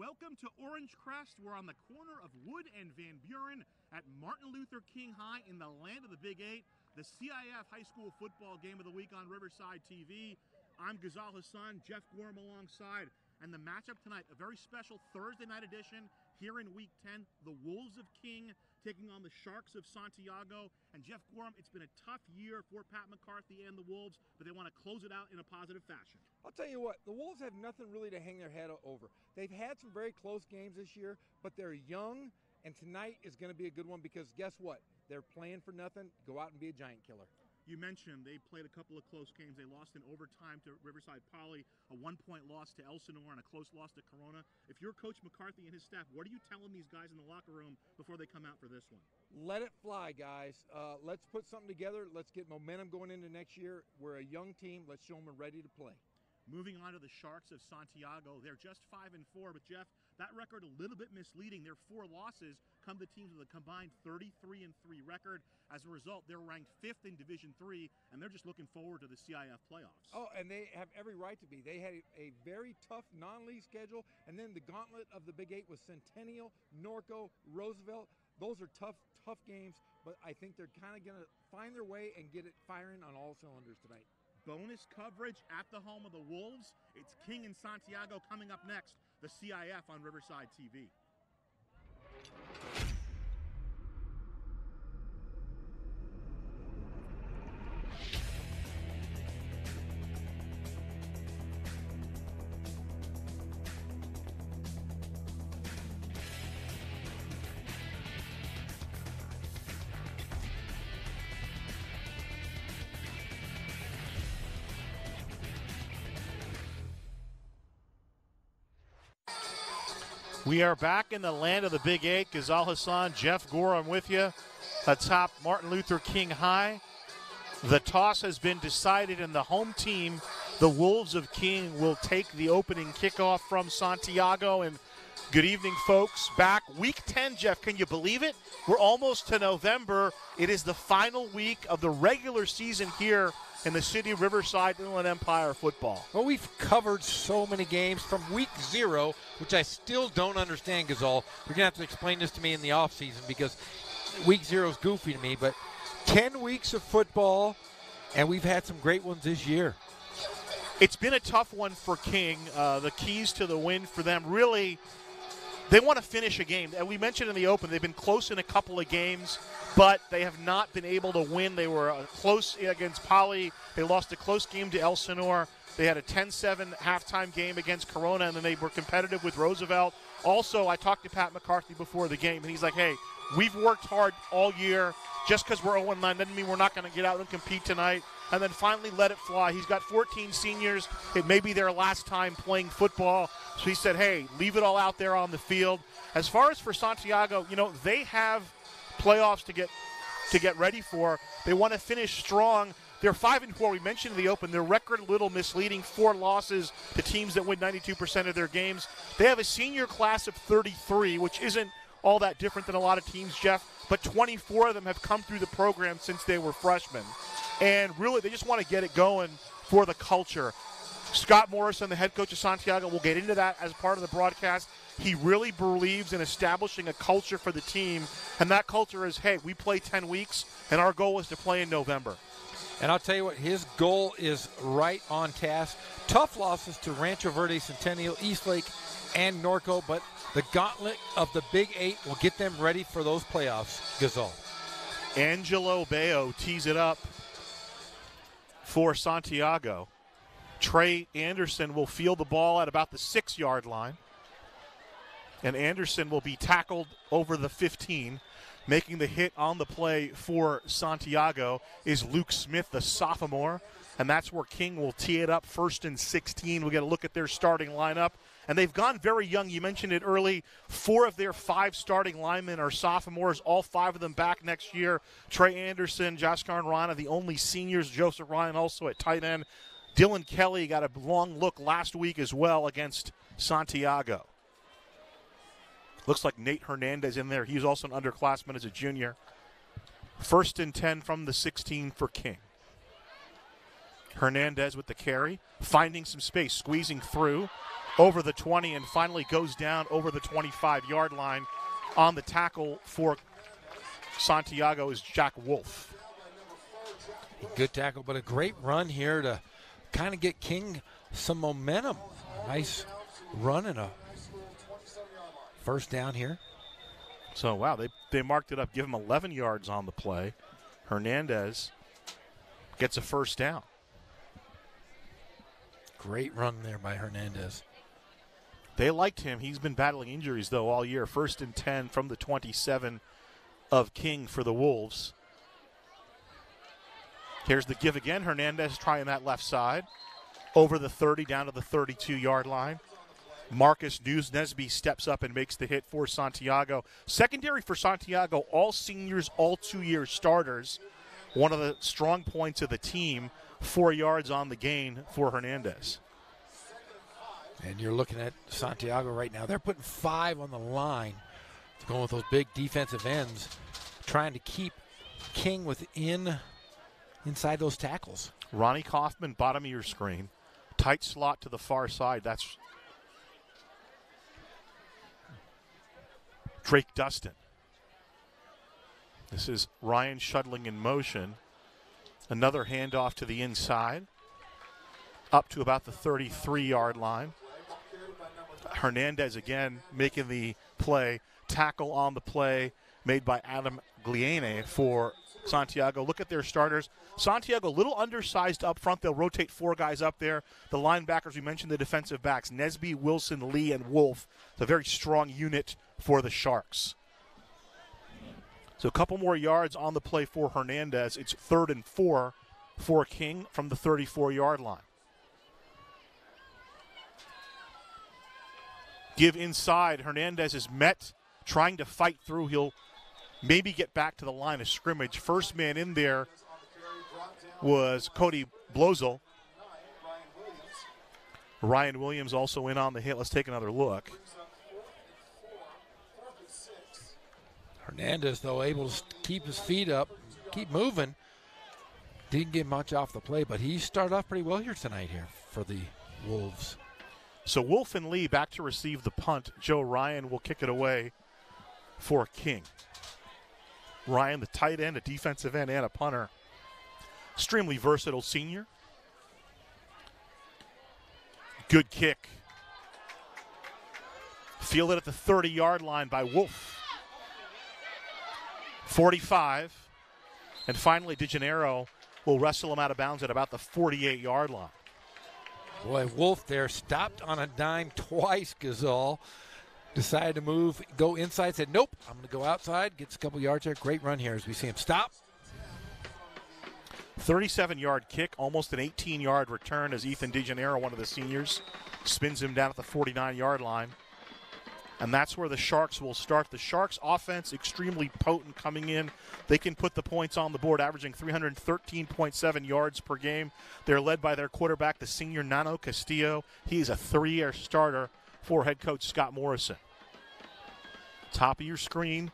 Welcome to Orange Crest. We're on the corner of Wood and Van Buren at Martin Luther King High in the land of the Big Eight, the CIF High School Football Game of the Week on Riverside TV. I'm Ghazal Hassan, Jeff Gorham alongside, and the matchup tonight, a very special Thursday night edition here in Week 10, the Wolves of King taking on the Sharks of Santiago. And Jeff Gorham, it's been a tough year for Pat McCarthy and the Wolves, but they want to close it out in a positive fashion. I'll tell you what, the Wolves have nothing really to hang their head over. They've had some very close games this year, but they're young, and tonight is going to be a good one because guess what? They're playing for nothing. Go out and be a giant killer. You mentioned they played a couple of close games. They lost in overtime to Riverside Poly, a 1-point loss to Elsinore, and a close loss to Corona. If you're Coach McCarthy and his staff, what are you telling these guys in the locker room before they come out for this one? Let it fly, guys. Let's put something together. Let's get momentum going into next year. We're a young team. Let's show them we're ready to play. Moving on to the Sharks of Santiago, they're just 5-4, but Jeff, that record a little bit misleading. Their 4 losses come to teams with a combined 33-3 record. As a result, they're ranked 5th in Division III, and they're just looking forward to the CIF playoffs. Oh, and they have every right to be. They had a very tough non-league schedule, and then the gauntlet of the Big Eight was Centennial, Norco, Roosevelt. Those are tough games, but I think they're kind of going to find their way and get it firing on all cylinders tonight. Bonus coverage at the home of the Wolves. It's King and Santiago coming up next, the CIF on Riverside TV. We are back in the land of the Big Eight. Ghazal Hassan, Jeff Gorham with you atop Martin Luther King High. The toss has been decided, and the home team, the Wolves of King, will take the opening kickoff from Santiago. And good evening, folks. Back Week 10, Jeff, can you believe it? We're almost to November. It is the final week of the regular season here in the city of Riverside, Inland Empire football. Well, we've covered so many games from week 0, which I still don't understand, Ghazal. You're going to have to explain this to me in the offseason because week 0 is goofy to me. But 10 weeks of football, and we've had some great ones this year. It's been a tough one for King. The keys to the win for them, really, they want to finish a game. And we mentioned in the open, they've been close in a couple of games, but they have not been able to win. They were close against Poly. They lost a close game to Elsinore. They had a 10-7 halftime game against Corona, and then they were competitive with Roosevelt. Also, I talked to Pat McCarthy before the game, and he's like, hey, we've worked hard all year. Just because we're 0-9 doesn't mean we're not going to get out and compete tonight. And then finally let it fly. He's got 14 seniors. It may be their last time playing football. So he said, hey, leave it all out there on the field. As far as for Santiago, they have playoffs to get ready for. They want to finish strong. They're 5-4. We mentioned in the open, their record a little misleading. 4 losses to teams that win 92% of their games. They have a senior class of 33, which isn't all that different than a lot of teams, Jeff, but 24 of them have come through the program since they were freshmen. And really, they just want to get it going for the culture. Scott Morrison, the head coach of Santiago, will get into that as part of the broadcast. He really believes in establishing a culture for the team, and that culture is, hey, we play 10 weeks, and our goal is to play in November. And I'll tell you what, his goal is right on task. Tough losses to Rancho Verde, Centennial, Eastlake, and Norco, but the gauntlet of the Big Eight will get them ready for those playoffs, Ghazal. Angelo Bayo tees it up for Santiago. Trey Anderson will field the ball at about the 6-yard line. And Anderson will be tackled over the 15. Making the hit on the play for Santiago is Luke Smith, the sophomore. And that's where King will tee it up 1st and 16. We'll get a look at their starting lineup. And they've gone very young. You mentioned it early. 4 of their 5 starting linemen are sophomores, all 5 of them back next year. Trey Anderson, Jaskar Rana, the only seniors. Joseph Ryan also at tight end. Dylan Kelly got a long look last week as well against Santiago. Looks like Nate Hernandez in there. He's also an underclassman as a junior. 1st and 10 from the 16 for King. Hernandez with the carry, finding some space, squeezing through. over the 20 and finally goes down over the 25-yard line. On the tackle for Santiago is Jack Wolf. Good tackle, but a great run here to kind of get King some momentum. Nice run and a first down here. So, wow, they marked it up, give him 11 yards on the play. Hernandez gets a first down. Great run there by Hernandez. They liked him. He's been battling injuries, though, all year. 1st and 10 from the 27 of King for the Wolves. Here's the give again. Hernandez trying that left side. Over the 30, down to the 32-yard line. Marcus Nesby steps up and makes the hit for Santiago. Secondary for Santiago, all seniors, all 2-year starters. One of the strong points of the team, 4 yards on the gain for Hernandez. And you're looking at Santiago right now. They're putting 5 on the line, going with those big defensive ends, trying to keep King inside those tackles. Ronnie Kaufman, bottom of your screen. Tight slot to the far side. That's Drake Dustin. This is Ryan Shudling in motion. Another handoff to the inside. Up to about the 33-yard line. Hernandez again making the play. Tackle on the play made by Adam Gliene for Santiago. Look at their starters. Santiago, a little undersized up front. They'll rotate 4 guys up there. The linebackers, we mentioned the defensive backs, Nesby, Wilson, Lee, and Wolf. It's a very strong unit for the Sharks. So a couple more yards on the play for Hernandez. It's 3rd and 4 for King from the 34-yard line. Give inside. Hernandez is met, trying to fight through. He'll maybe get back to the line of scrimmage. First man in there was Cody Blozel. Ryan Williams also in on the hit. Let's take another look. Hernandez, though, able to keep his feet up, keep moving. Didn't get much off the play, but he started off pretty well here tonight here for the Wolves. So Wolf and Lee back to receive the punt. Joe Ryan will kick it away for King. Ryan, the tight end, a defensive end, and a punter. Extremely versatile senior. Good kick. Fielded at the 30-yard line by Wolf. 45. And finally, DeGennaro will wrestle him out of bounds at about the 48-yard line. Boy, Wolf there stopped on a dime twice, Gazal. Decided to move, go inside, said, nope, I'm going to go outside, gets a couple yards there. Great run here as we see him stop. 37-yard kick, almost an 18-yard return as Ethan DeGennaro, one of the seniors, spins him down at the 49-yard line. And that's where the Sharks will start. The Sharks offense extremely potent coming in. They can put the points on the board, averaging 313.7 yards per game. They're led by their quarterback, the senior Nano Castillo. He's a 3-year starter for head coach Scott Morrison. Top of your screen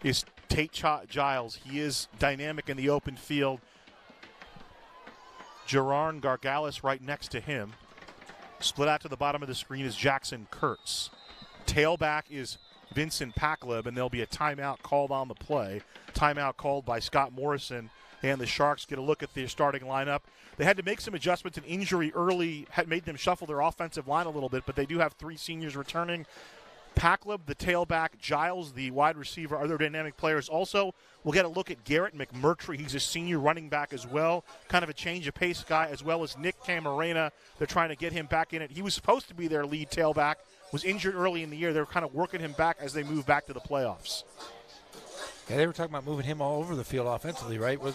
is Tate Giles. He is dynamic in the open field. Gerard Gargalis right next to him. Split out to the bottom of the screen is Jackson Kurtz. Tailback is Vincent Packleb, and there'll be a timeout called on the play. Timeout called by Scott Morrison, and the Sharks get a look at their starting lineup. They had to make some adjustments. An injury early had made them shuffle their offensive line a little bit, but they do have 3 seniors returning. Packleb, the tailback, Giles, the wide receiver, other dynamic players. Also, we'll get a look at Garrett McMurtry. He's a senior running back as well, kind of a change of pace guy, as well as Nick Camarena. They're trying to get him back in it. He was supposed to be their lead tailback, was injured early in the year. They're kind of working him back as they move back to the playoffs. Yeah, they were talking about moving him all over the field offensively, right? Was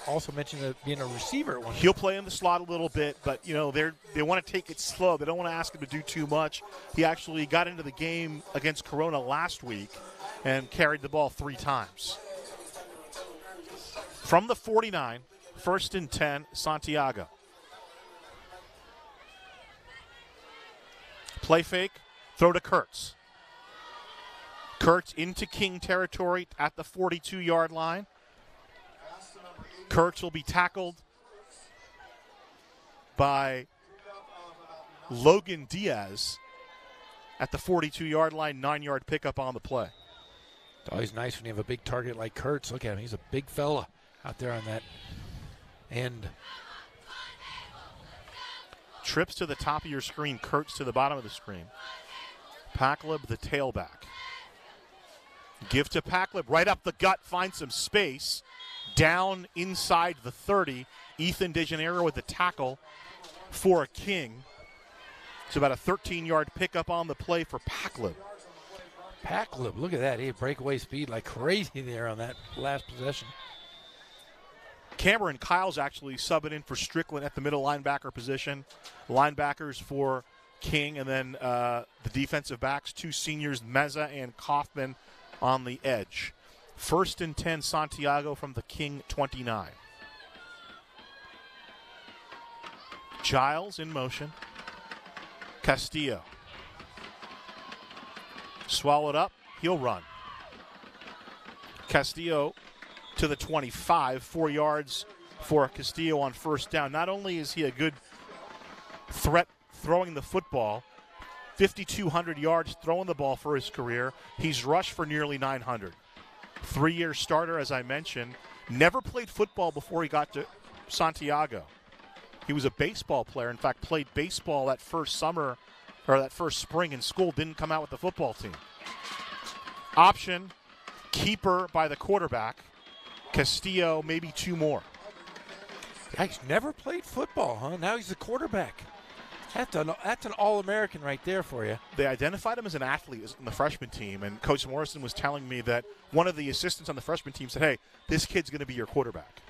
also mentioned being a receiver at one. He'll play in the slot a little bit, but they want to take it slow. They don't want to ask him to do too much. He actually got into the game against Corona last week and carried the ball 3 times. From the 49, 1st and 10, Santiago. Play fake, throw to Kurtz. Kurtz into King territory at the 42-yard line. Kurtz will be tackled by Logan Diaz at the 42-yard line, 9-yard pickup on the play. It's always nice when you have a big target like Kurtz. Look at him. He's a big fella out there on that end. Trips to the top of your screen, Kurtz to the bottom of the screen. Packleb, the tailback. Give to Packleb, right up the gut, find some space. Down inside the 30. Ethan DeGeneres with the tackle for King. It's about a 13-yard pickup on the play for Packleb. Packleb, look at that. He had breakaway speed like crazy there on that last possession. Cameron Kyle's actually subbing in for Strickland at the middle linebacker position. Linebackers for King, and then the defensive backs, 2 seniors, Meza and Kaufman on the edge. 1st and 10, Santiago from the King 29. Giles in motion. Castillo. Swallowed up. He'll run. Castillo to the 25, 4 yards for Castillo on first down. Not only is he a good threat throwing the football, 5,200 yards throwing the ball for his career. He's rushed for nearly 900. 3-year starter, as I mentioned. Never played football before he got to Santiago. He was a baseball player. In fact, played baseball that first summer or that first spring in school. Didn't come out with the football team. Option, keeper by the quarterback. Castillo, maybe 2 more. He's never played football, huh? Now he's the quarterback. That's an All-American right there for you. They identified him as an athlete in the freshman team, and Coach Morrison was telling me that one of the assistants on the freshman team said, hey, this kid's going to be your quarterback.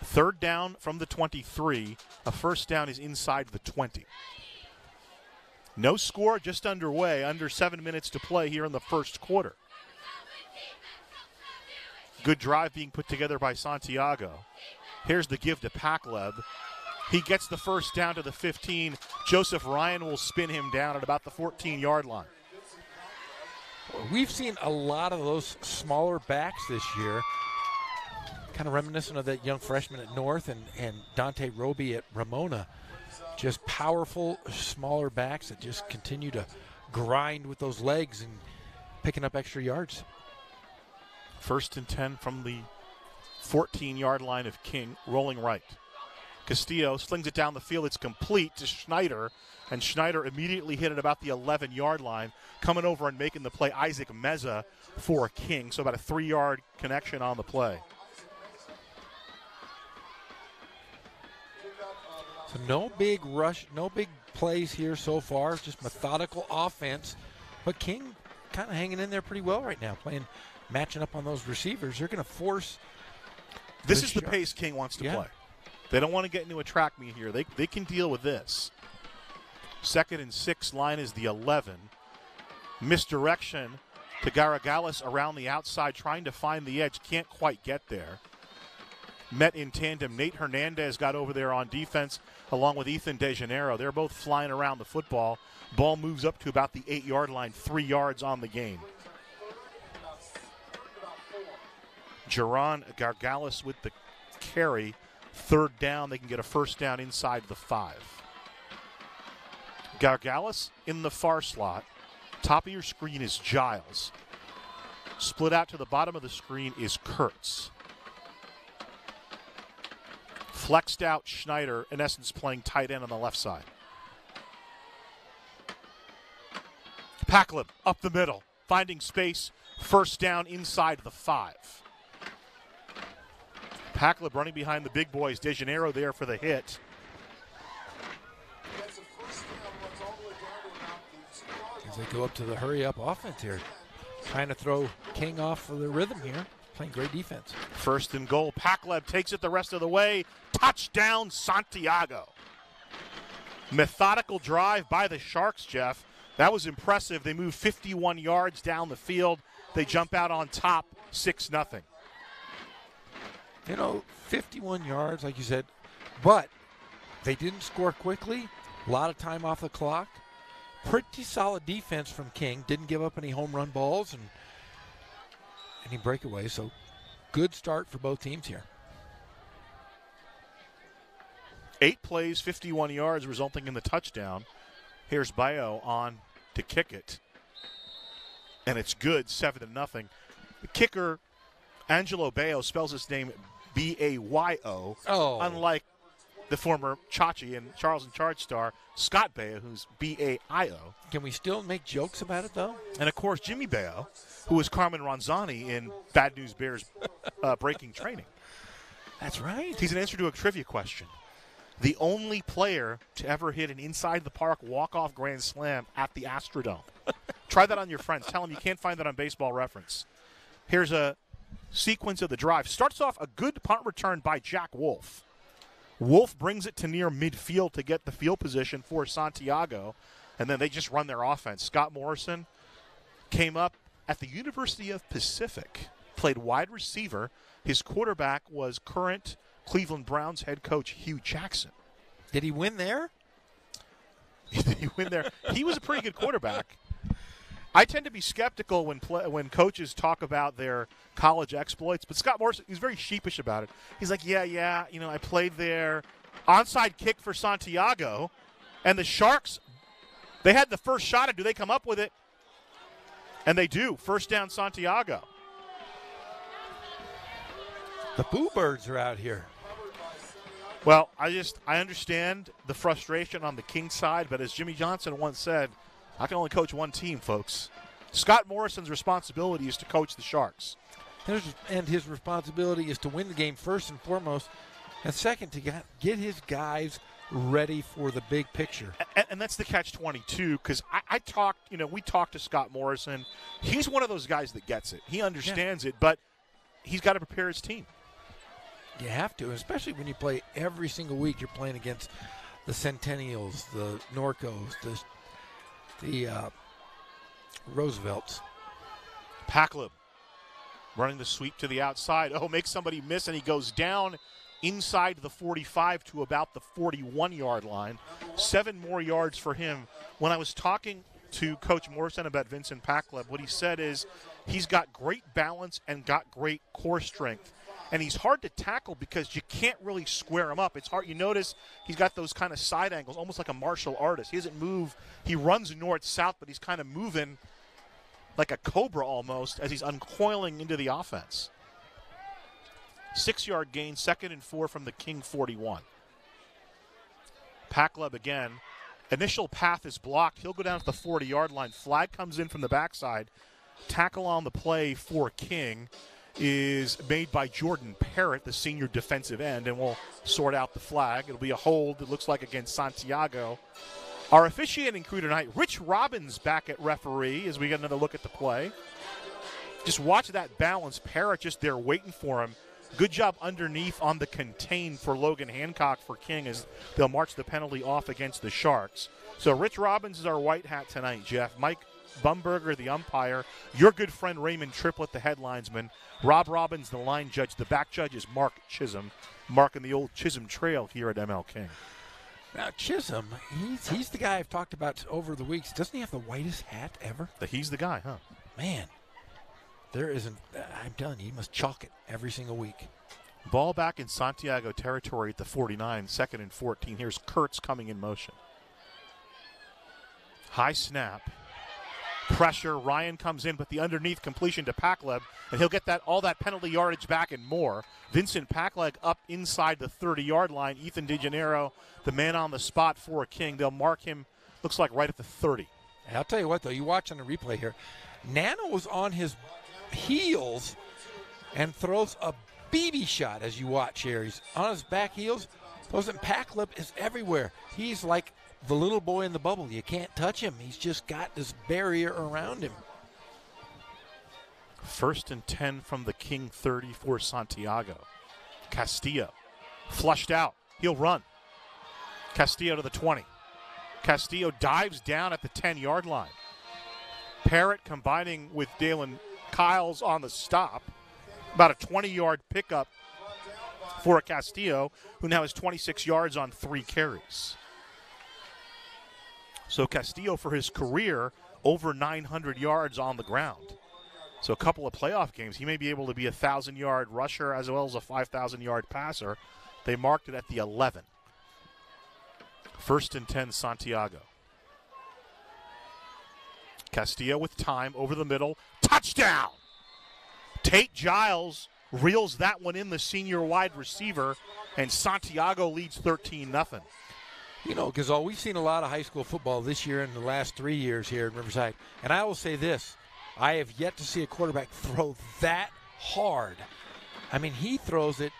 3rd down from the 23. A first down is inside the 20. No score, just underway. Under 7 minutes to play here in the first quarter. Good drive being put together by Santiago. Here's the give to Packleb. He gets the first down to the 15. Joseph Ryan will spin him down at about the 14-yard line. We've seen a lot of those smaller backs this year, kind of reminiscent of that young freshman at North and Dante Roby at Ramona. Just powerful, smaller backs that just continue to grind with those legs and picking up extra yards. 1st and 10 from the 14-yard line of King, rolling right. Castillo slings it down the field. It's complete to Schneider, and Schneider immediately hit it about the 11-yard line. Coming over and making the play, Isaac Meza for King, so about a 3-yard connection on the play. So no big rush, no big plays here so far, just methodical offense. But King kind of hanging in there pretty well right now, matching up on those receivers. They're going to force. This is the pace King wants to play. They don't want to get into a track meet here. They can deal with this. 2nd and 6, line is the 11. Misdirection to Garagalis around the outside, trying to find the edge. Can't quite get there. Met in tandem. Nate Hernandez got over there on defense along with Ethan DeGeneres. They're both flying around the football. Ball moves up to about the 8-yard line, 3 yards on the game. Jaron Gargalis with the carry. 3rd down, they can get a first down inside the 5. Gargalis in the far slot. Top of your screen is Giles. Split out to the bottom of the screen is Kurtz. Flexed out Schneider, in essence playing tight end on the left side. Packleb up the middle, finding space, first down inside the 5. Packleb running behind the big boys. DeGeneres there for the hit. As they go up to the hurry-up offense here, trying to throw King off of the rhythm here, playing great defense. 1st and goal. Packleb takes it the rest of the way. Touchdown, Santiago. Methodical drive by the Sharks, Jeff. That was impressive. They moved 51 yards down the field. They jump out on top, 6-0. 51 yards, like you said, but they didn't score quickly. A lot of time off the clock. Pretty solid defense from King. Didn't give up any home run balls and any breakaways, so good start for both teams here. 8 plays, 51 yards, resulting in the touchdown. Here's Bayo on to kick it. And it's good, 7-0. The kicker, Angelo Bayo, spells his name B-A-Y-O, unlike the former Chachi and Charles in Charge star, Scott Baio, who's B-A-I-O. Can we still make jokes about it, though? And, of course, Jimmy Baio, who was Carmen Ronzani in Bad News Bears Breaking Training. That's right. He's an answer to a trivia question. The only player to ever hit an inside-the-park walk-off grand slam at the Astrodome. Try that on your friends. Tell them you can't find that on Baseball Reference. Here's a sequence of the drive. Starts off a good punt return by Jack Wolf. Wolf brings it to near midfield to get the field position for Santiago, and then they just run their offense. Scott Morrison came up at the University of Pacific, played wide receiver. His quarterback was current Cleveland Browns head coach Hugh Jackson. Did he win there? Did he win there? He was a pretty good quarterback. I tend to be skeptical when coaches talk about their college exploits, but Scott Morrison, he's very sheepish about it. He's like, yeah, I played there. Onside kick for Santiago, and the Sharks, they had the first shot, and do they come up with it? And they do. First down, Santiago. The Boo Birds are out here. Well, I understand the frustration on the King side, but as Jimmy Johnson once said, I can only coach one team, folks. Scott Morrison's responsibility is to coach the Sharks. And his responsibility is to win the game first and foremost, and second, to get his guys ready for the big picture. And that's the catch-22, because I talked, we talked to Scott Morrison. He's one of those guys that gets it. He understands it, but he's got to prepare his team. You have to, especially when you play every single week. You're playing against the Centennials, the Norcos, the Roosevelts. Packlib running the sweep to the outside. Makes somebody miss, and he goes down inside the 45 to about the 41-yard line. 7 more yards for him. When I was talking to Coach Morrison about Vincent Packlib, what he said is he's got great balance and got great core strength. And he's hard to tackle because you can't really square him up. It's hard. You notice he's got those kind of side angles, almost like a martial artist. He doesn't move. He runs north-south, but he's kind of moving like a cobra almost as he's uncoiling into the offense. 6-yard gain, 2nd and 4 from the King 41. Packlib again. Initial path is blocked. He'll go down to the 40-yard line. Flag comes in from the backside. Tackle on the play for King is made by Jordan Parrott, the senior defensive end, and we'll sort out the flag. It'll be a hold, it looks like, against Santiago. Our officiating crew tonight, Rich Robbins back at referee as we get another look at the play. Just watch that balance. Parrott just there waiting for him. Good job underneath on the contain for Logan Hancock for King as they'll march the penalty off against the Sharks. So Rich Robbins is our white hat tonight, Jeff. Mike Bumberger, the umpire. Your good friend Raymond Triplett, the headlinesman. Rob Robbins, the line judge. The back judge is Mark Chisholm, marking the old Chisholm Trail here at ML King. Now, Chisholm, he's the guy I've talked about over the weeks. Doesn't he have the whitest hat ever? He's the guy, huh? Man, there isn't. I'm telling you, he must chalk it every single week. Ball back in Santiago territory at the 49, 2nd and 14. Here's Kurtz coming in motion. High snap. Pressure. Ryan comes in, but the underneath completion to Packlib, and he'll get all that penalty yardage back and more. Vincent Packlib up inside the 30-yard line. Ethan DeGennaro, the man on the spot for King. They'll mark him, looks like right at the 30. And I'll tell you what, though, you watch on the replay here. Nano was on his heels and throws a BB shot as you watch here. He's on his back heels. Packlib is everywhere. He's like the little boy in the bubble. You can't touch him. He's just got this barrier around him. 1st and 10 from the King 30 for Santiago. Castillo flushed out. He'll run. Castillo to the 20. Castillo dives down at the 10-yard line. Parrott combining with Dalen Kyles on the stop. About a 20-yard pickup for Castillo, who now has 26 yards on 3 carries. So Castillo, for his career, over 900 yards on the ground. So a couple of playoff games, he may be able to be a 1,000-yard rusher as well as a 5,000-yard passer. They marked it at the 11. First and 10, Santiago. Castillo with time over the middle. Touchdown! Tate Giles reels that one in, the senior wide receiver, and Santiago leads 13-0. You know, Gazal, we've seen a lot of high school football this year and the last 3 years here in Riverside. And I will say this, I have yet to see a quarterback throw that hard. I mean, he throws it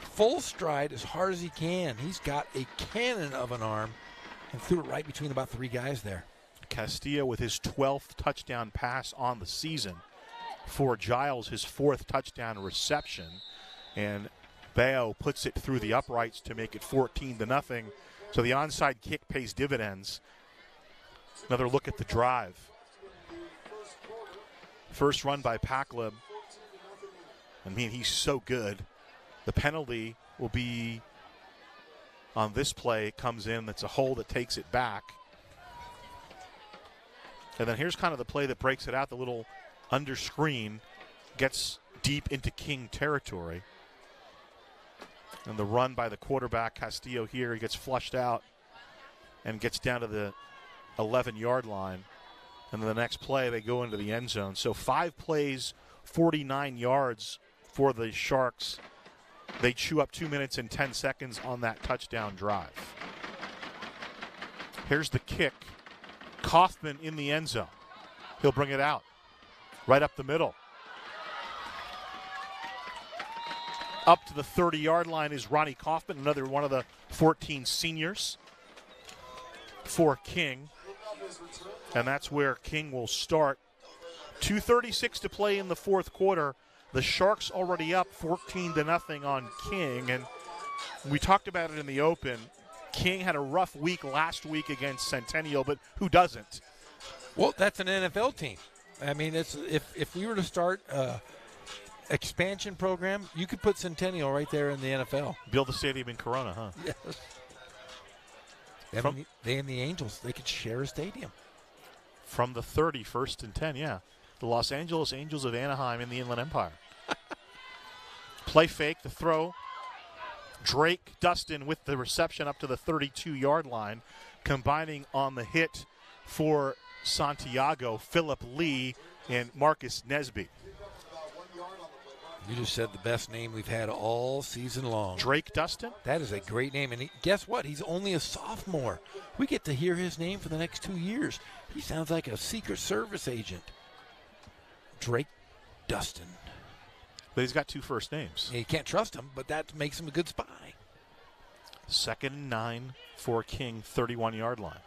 full stride as hard as he can. He's got a cannon of an arm and threw it right between about 3 guys there. Castillo with his 12th touchdown pass on the season. For Giles, his 4th touchdown reception. And Bayo puts it through the uprights to make it 14-0. So the onside kick pays dividends. Another look at the drive. First run by Packlib. I mean, he's so good. The penalty will be on this play. It comes in. That's a hold that takes it back. And then here's kind of the play that breaks it out. The little under screen gets deep into King territory. And the run by the quarterback, Castillo here, he gets flushed out and gets down to the 11-yard line. And then the next play, they go into the end zone. So 5 plays, 49 yards for the Sharks. They chew up 2 minutes and 10 seconds on that touchdown drive. Here's the kick. Kaufman in the end zone. He'll bring it out. Right up the middle. Up to the 30-yard line is Ronnie Kaufman, another one of the 14 seniors for King. And that's where King will start. 2:36 to play in the fourth quarter. The Sharks already up 14-0 on King. And we talked about it in the open. King had a rough week last week against Centennial, but who doesn't? Well, that's an NFL team. I mean, it's if we were to start expansion program, you could put Centennial right there in the NFL. Build a stadium in Corona, huh? Yes. They and the Angels, they could share a stadium. From the 30, first and 10, yeah. The Los Angeles Angels of Anaheim in the Inland Empire. Play fake, the throw. Drake Dustin with the reception up to the 32-yard line, combining on the hit for Santiago, Philip Lee, and Marcus Nesby. You just said the best name we've had all season long. Drake Dustin? That is a great name. And guess what? He's only a sophomore. We get to hear his name for the next 2 years. He sounds like a Secret Service agent. Drake Dustin. But he's got 2 first names. You can't trust him, but that makes him a good spy. 2nd and 9 for King, 31-yard line.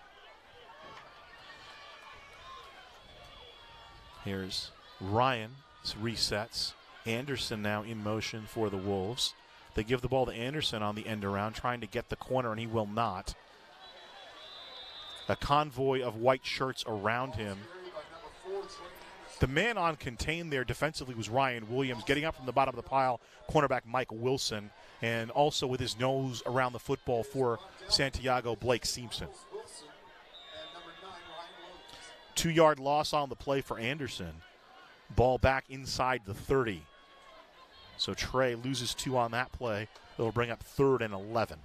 Here's Ryan. Resets. Anderson now in motion for the Wolves. They give the ball to Anderson on the end around, trying to get the corner, and he will not. A convoy of white shirts around him. The man on contain there defensively was Ryan Williams. Getting up from the bottom of the pile, cornerback Mike Wilson. And also with his nose around the football for Santiago, Blake Simpson. 2-yard loss on the play for Anderson. Ball back inside the 30. So Trey loses 2 on that play. It'll bring up 3rd and 11.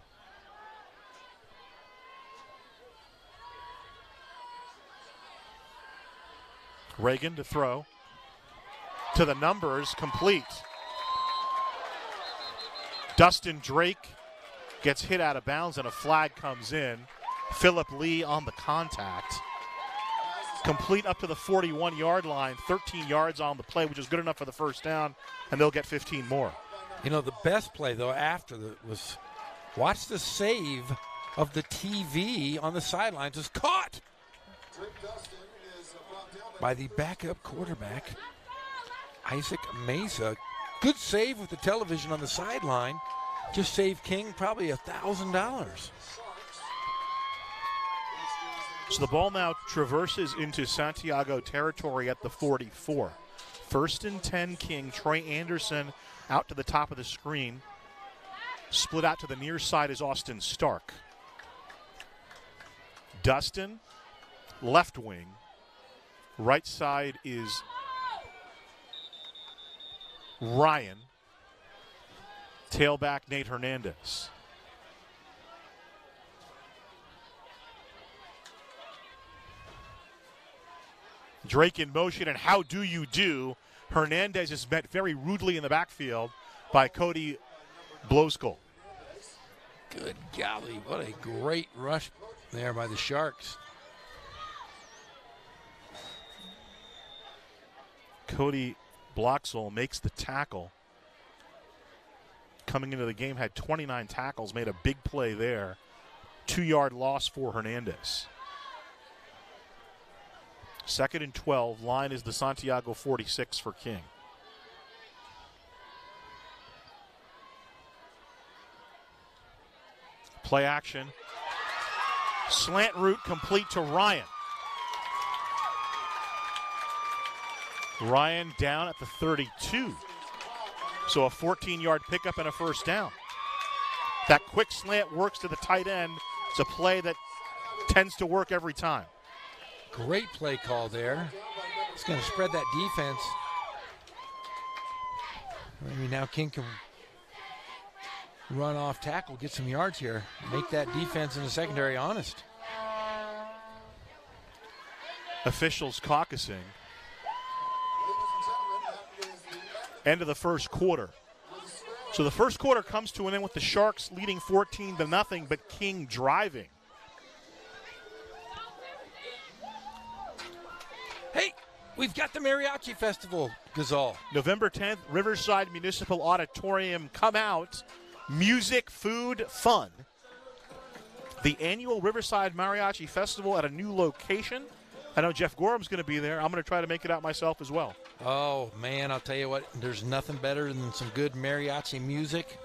Reagan to throw. To the numbers, complete. Dustin Drake gets hit out of bounds and a flag comes in. Philip Lee on the contact. Complete up to the 41-yard line, 13 yards on the play, which is good enough for the first down, and they'll get 15 more. You know, the best play, though, after was watch the save of the TV on the sidelines is caught by the backup quarterback, Isaac Mesa. Good save with the television on the sideline. Just saved King probably $1,000. So the ball now traverses into Santiago territory at the 44. 1st and 10 King. Trey Anderson out to the top of the screen. Split out to the near side is Austin Stark. Dustin, left wing. Right side is Ryan. Tailback Nate Hernandez. Drake in motion, and how do you do? Hernandez is met very rudely in the backfield by Cody Blowskull. Good golly, what a great rush there by the Sharks. Cody Bloxel makes the tackle. Coming into the game, had 29 tackles, made a big play there. 2-yard loss for Hernandez. 2nd and 12. Line is the Santiago 46 for King. Play action. Slant route complete to Ryan. Ryan down at the 32. So a 14-yard pickup and a first down. That quick slant works to the tight end. It's a play that tends to work every time. Great play call there. It's going to spread that defense. Maybe now King can run off tackle, get some yards here, make that defense in the secondary honest. Officials caucusing. End of the first quarter. So the first quarter comes to an end with the Sharks leading 14-0, but King driving. Hey, we've got the Mariachi Festival, Gazal. November 10th, Riverside Municipal Auditorium. Come out. Music, food, fun. The annual Riverside Mariachi Festival at a new location. I know Jeff Gorham's going to be there. I'm going to try to make it out myself as well. Oh, man, I'll tell you what, there's nothing better than some good mariachi music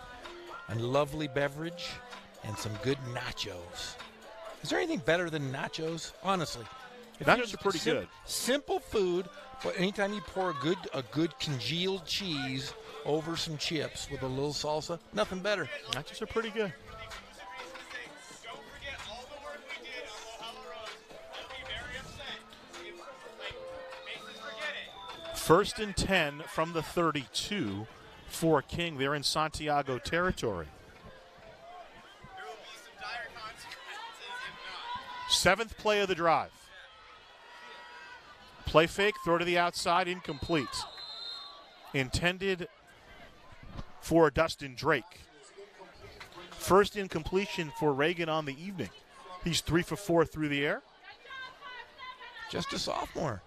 and lovely beverage and some good nachos. Is there anything better than nachos? Honestly. Nachos are pretty good. Simple food, but anytime you pour a good congealed cheese over some chips with a little salsa, nothing better. Nachos are pretty good. First and 10 from the 32 for King. They're in Santiago territory. 7th play of the drive. Play fake, throw to the outside, incomplete. Intended for Dustin Drake. First incompletion for Reagan on the evening. He's 3 for 4 through the air. Just a sophomore.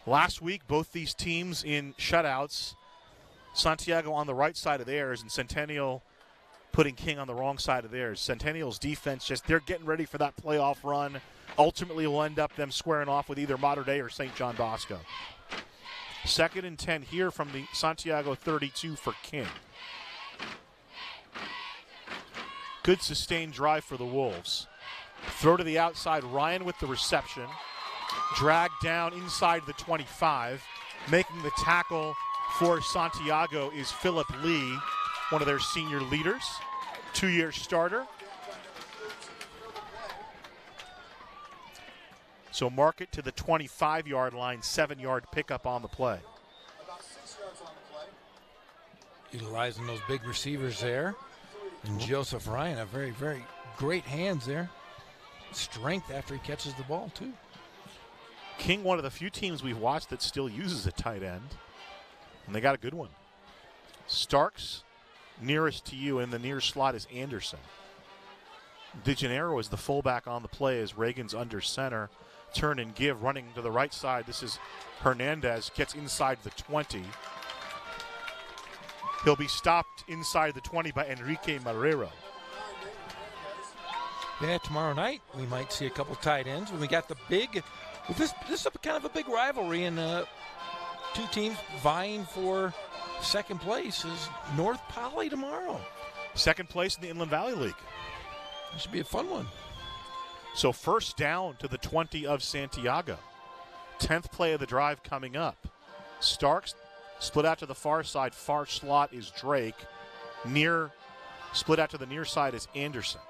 Last week, both these teams in shutouts. Santiago on the right side of theirs and Centennial putting King on the wrong side of theirs. Centennial's defense, they're getting ready for that playoff run. Ultimately will end up them squaring off with either Mater Dei or St. John Bosco. 2nd and 10 here from the Santiago 32 for King. Good sustained drive for the Wolves. Throw to the outside, Ryan with the reception. Dragged down inside the 25. Making the tackle for Santiago is Philip Lee, one of their senior leaders, 2-year starter. So mark it to the 25-yard line, 7-yard pickup on the play. Utilizing those big receivers there. And Joseph Ryan, a very, very great hands there. Strength after he catches the ball, too. King, one of the few teams we've watched that still uses a tight end. And they got a good one. Starks, nearest to you in the near slot is Anderson. DeGennaro is the fullback on the play as Reagan's under center. Turn and give, running to the right side. This is Hernandez, gets inside the 20. He'll be stopped inside the 20 by Enrique Marrero. Yeah, tomorrow night we might see a couple tight ends. When we got the big, this is kind of a big rivalry, and two teams vying for second place is North Poly tomorrow. Second place in the Inland Valley League. This should be a fun one. So first down to the 20 of Santiago. 10th play of the drive coming up. Starks split out to the far side. Far slot is Drake. Split out to the near side is Anderson.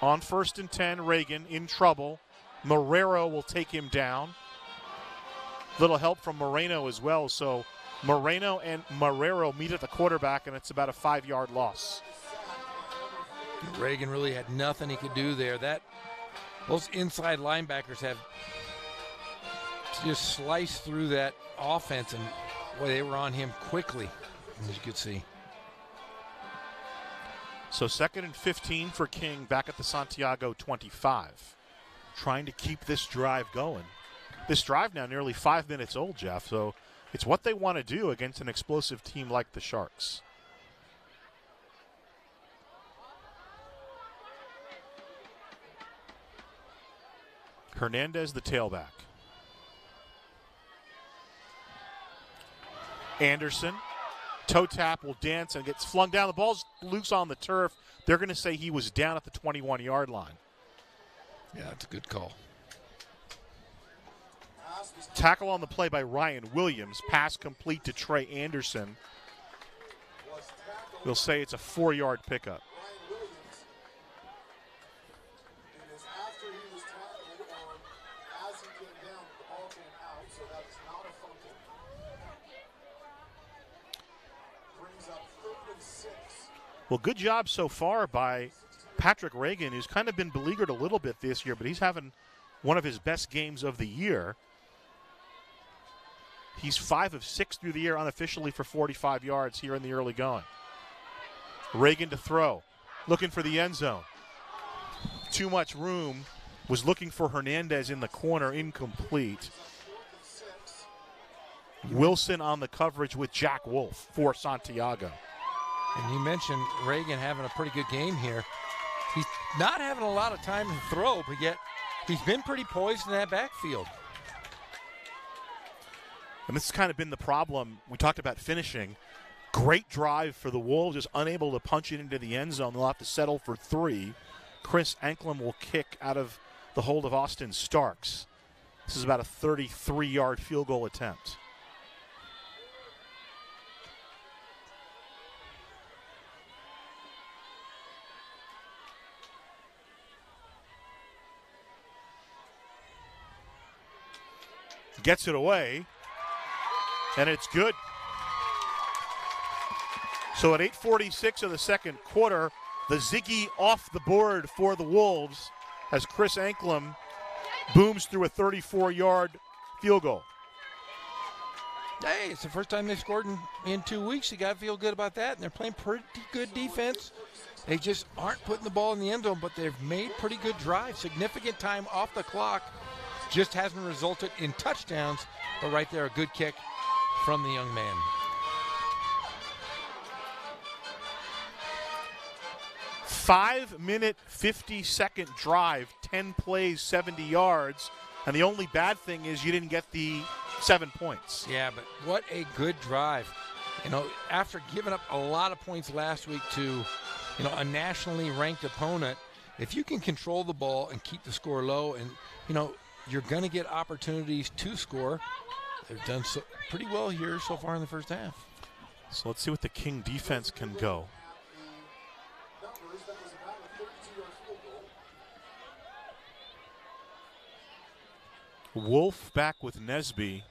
On 1st and 10, Reagan in trouble. Marrero will take him down. Little help from Moreno as well. So Moreno and Marrero meet at the quarterback, and it's about a 5-yard loss. Reagan really had nothing he could do there. That Those inside linebackers have just sliced through that offense, and boy, they were on him quickly, as you could see. So 2nd and 15 for King back at the Santiago 25. Trying to keep this drive going. This drive now nearly 5 minutes old, Jeff, so it's what they want to do against an explosive team like the Sharks. Hernandez, the tailback. Anderson, toe tap, will dance and gets flung down. The ball's loose on the turf. They're going to say he was down at the 21-yard line. Yeah, that's a good call. Tackle on the play by Ryan Williams. Pass complete to Trey Anderson. We'll say it's a 4-yard pickup. Well, good job so far by Patrick Reagan, who's kind of been beleaguered a little bit this year, but he's having one of his best games of the year. He's 5 of 6 through the year unofficially for 45 yards here in the early going. Reagan to throw, looking for the end zone. Too much room, was looking for Hernandez in the corner, incomplete. Wilson on the coverage with Jack Wolf for Santiago. And you mentioned Reagan having a pretty good game here. He's not having a lot of time to throw, but yet he's been pretty poised in that backfield. And this has kind of been the problem. We talked about finishing. Great drive for the Wolves, just unable to punch it into the end zone. They'll have to settle for 3. Chris Anklem will kick out of the hold of Austin Starks. This is about a 33-yard field goal attempt. Gets it away, and it's good. So at 8:46 of the second quarter, the Ziggy off the board for the Wolves as Chris Anklem booms through a 34-yard field goal. Hey, it's the first time they've scored in 2 weeks. You got to feel good about that, and they're playing pretty good defense. They just aren't putting the ball in the end zone, but they've made pretty good drives. Significant time off the clock. Just hasn't resulted in touchdowns, but right there, a good kick from the young man. 5-minute, 50-second drive, 10 plays, 70 yards, and the only bad thing is you didn't get the 7 points. Yeah, but what a good drive. You know, after giving up a lot of points last week to, a nationally ranked opponent, if you can control the ball and keep the score low and, you're going to get opportunities to score. They've done pretty well here so far in the first half. So let's see what the King defense can go. Wolf back with Nesby.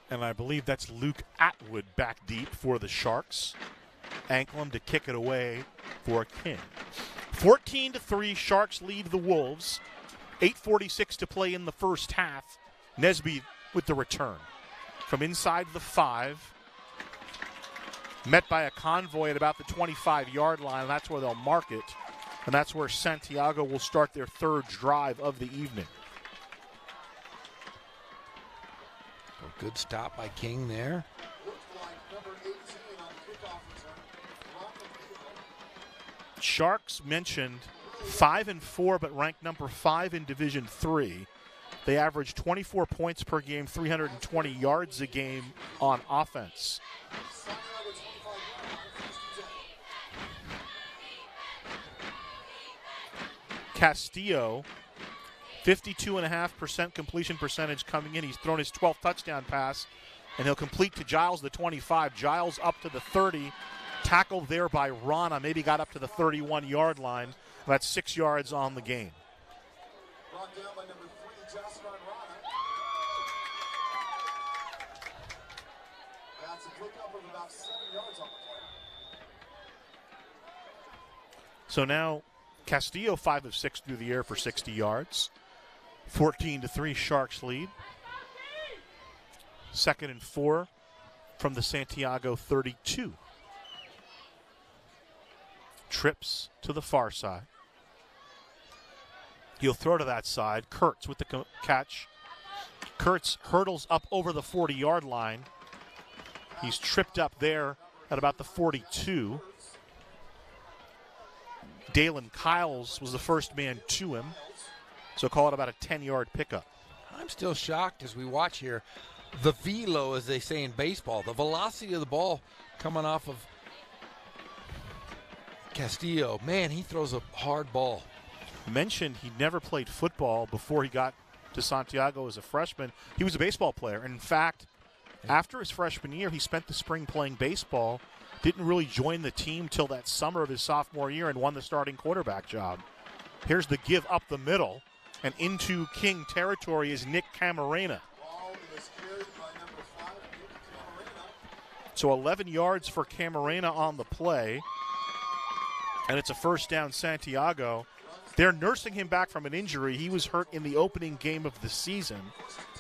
And I believe that's Luke Atwood back deep for the Sharks. Anklem to kick it away for King. 14-3, Sharks lead the Wolves. 8:46 to play in the first half. Nesby with the return. From inside the 5. Met by a convoy at about the 25-yard line. That's where they'll mark it. And that's where Santiago will start their 3rd drive of the evening. A good stop by King there. Sharks mentioned 5-4, but ranked number 5 in Division III. They average 24 points per game, 320 yards a game on offense. Castillo, 52.5% completion percentage coming in. He's thrown his 12th touchdown pass, and he'll complete to Giles, the 25. Giles up to the 30. Tackled there by Rana, maybe got up to the 31-yard line. That's 6 yards on the game. Brought down by number 3, Jasper Rana. That's a pickup of about 7 yards on the play. So now Castillo 5 of 6 through the air for 60 yards. 14-3 Sharks lead. 2nd and 4 from the Santiago 32. Trips to the far side. He'll throw to that side. Kurtz with the catch. Kurtz hurdles up over the 40-yard line. He's tripped up there at about the 42. Dalen Kiles was the first man to him, so call it about a 10-yard pickup. I'm still shocked as we watch here. The velo, as they say in baseball, the velocity of the ball coming off of Castillo. Man, he throws a hard ball. Mentioned he never played football before he got to Santiago as a freshman. He was a baseball player. And in fact, after his freshman year, he spent the spring playing baseball. Didn't really join the team till that summer of his sophomore year and won the starting quarterback job. Here's the give up the middle. And into King territory is Nick Camarena. So 11 yards for Camarena on the play. And it's a first down Santiago. They're nursing him back from an injury. He was hurt in the opening game of the season.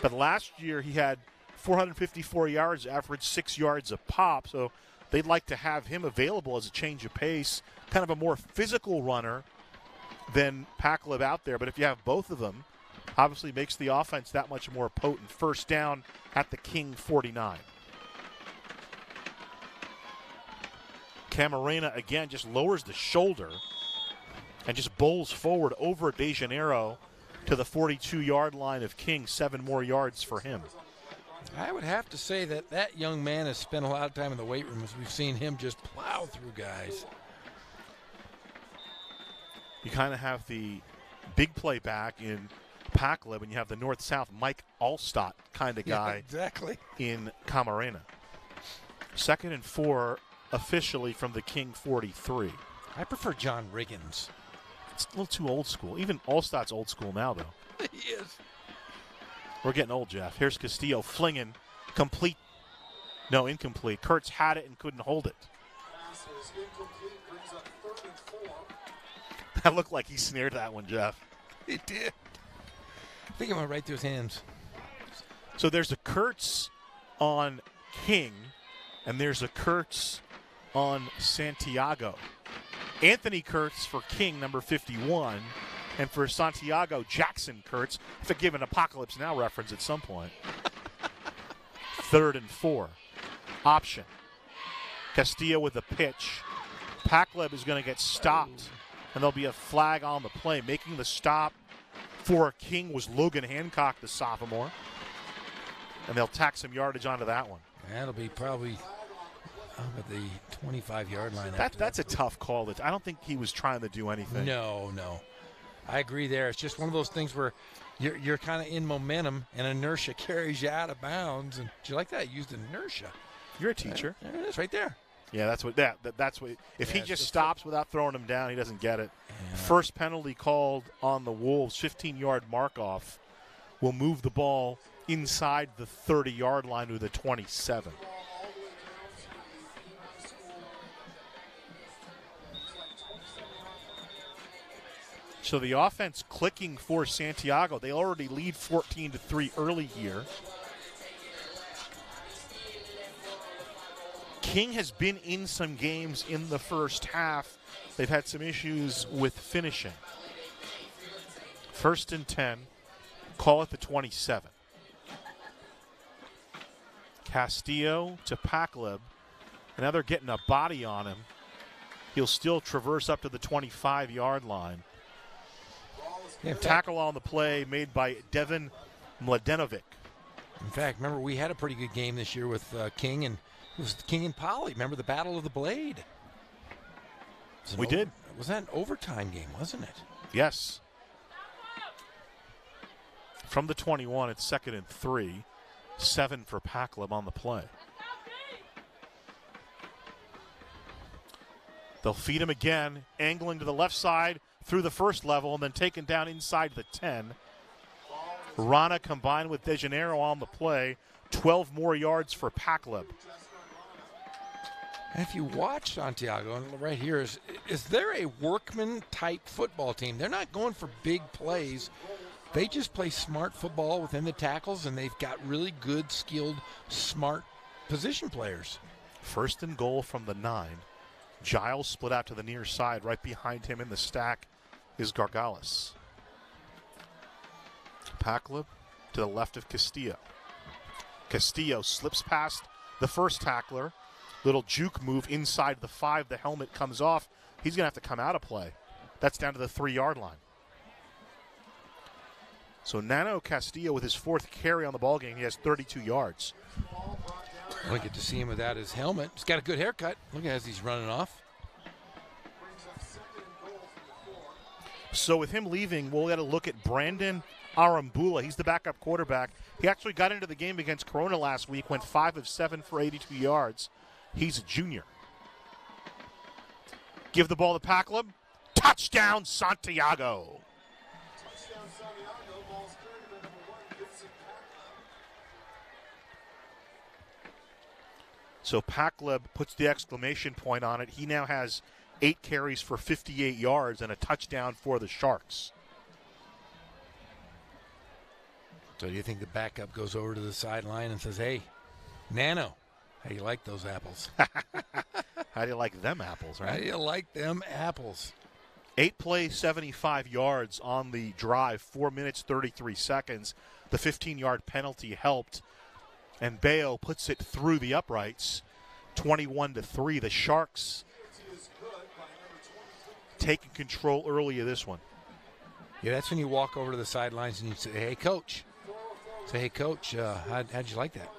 But last year he had 454 yards, averaged 6 yards a pop. So they'd like to have him available as a change of pace, kind of a more physical runner than Pakleb out there. But if you have both of them, obviously makes the offense that much more potent. First down at the King 49. Camarena, again, just lowers the shoulder and just bowls forward over De Janeiro to the 42-yard line of King. 7 more yards for him. I would have to say that that young man has spent a lot of time in the weight room as we've seen him just plow through guys. You kind of have the big play back in Pakleb, and you have the north-south Mike Allstott kind of guy exactly. in Camarena. 2nd and 4 officially from the King 43. I prefer John Riggins. It's a little too old school. Even Allstott's old school now, though. He is. We're getting old, Jeff. Here's Castillo flinging. Complete. No, incomplete. Kurtz had it and couldn't hold it. That looked like he snared that one, Jeff. He did. I think it went right through his hands. So there's a Kurtz on King, and there's a Kurtz on Santiago. Anthony Kurtz for King, number 51. And for Santiago, Jackson Kurtz. If I give an Apocalypse Now reference at some point. 3rd and 4. Option. Castillo with a pitch. Pakleb is going to get stopped, and there'll be a flag on the play. Making the stop for King was Logan Hancock, the sophomore. And they'll tack some yardage onto that one. That'll be probably at the 25-yard line. That's a tough call. I don't think he was trying to do anything. No. I agree there. It's just one of those things where you're kind of in momentum, and inertia carries you out of bounds. And do you like that? Used inertia. You're a teacher. There it is, right there. Yeah, that's what. That's what. If he just stops without throwing him down, he doesn't get it. Yeah. First penalty called on the Wolves. 15-yard mark-off will move the ball inside the 30-yard line to the 27. So the offense clicking for Santiago. They already lead 14-3 early here. King has been in some games in the first half. They've had some issues with finishing. 1st and 10. Call it the 27. Castillo to Pakleb. Now they're getting a body on him. He'll still traverse up to the 25-yard line. Tackle on the play made by Devin Mladenovic. In fact, remember, we had a pretty good game this year with King, and it was King and Poly. Remember the Battle of the Blade? We did. It was that an overtime game, wasn't it? Yes. From the 21, it's 2nd and 3. 7 for Pakleb on the play. They'll feed him again, angling to the left side through the first level and then taken down inside the 10. Rana combined with De Janeiro on the play. 12 more yards for Pakleb. And if you watch Santiago, and right here, is there a workman-type football team? They're not going for big plays. They just play smart football within the tackles, and they've got really good, skilled, smart position players. First and goal from the 9. Giles split out to the near side. Right behind him in the stack is Gargalis. Paklub to the left of Castillo. Castillo slips past the first tackler. Little juke move inside the 5. The helmet comes off. He's going to have to come out of play. That's down to the 3-yard line. So Nano Castillo with his 4th carry on the ball game. He has 32 yards. I get to see him without his helmet. He's got a good haircut. Look as he's running off. So with him leaving, we'll got to look at Brandon Arambula. He's the backup quarterback. He actually got into the game against Corona last week, went 5 of 7 for 82 yards. He's a junior. Give the ball to Paklub. Touchdown, Santiago. Touchdown, Santiago. Ball's carried by number 1, Vincent Paklub. So Paklub puts the exclamation point on it. He now has 8 carries for 58 yards and a touchdown for the Sharks. So do you think the backup goes over to the sideline and says, hey, Nano, how do you like those apples? How do you like them apples, How right? do you like them apples? 8 plays, 75 yards on the drive, 4 minutes, 33 seconds. The 15-yard penalty helped, and Bayo puts it through the uprights, 21-3. The Sharks taking control early of this one. Yeah, that's when you walk over to the sidelines and you say, hey, Coach. Say, hey, Coach, how'd you like that?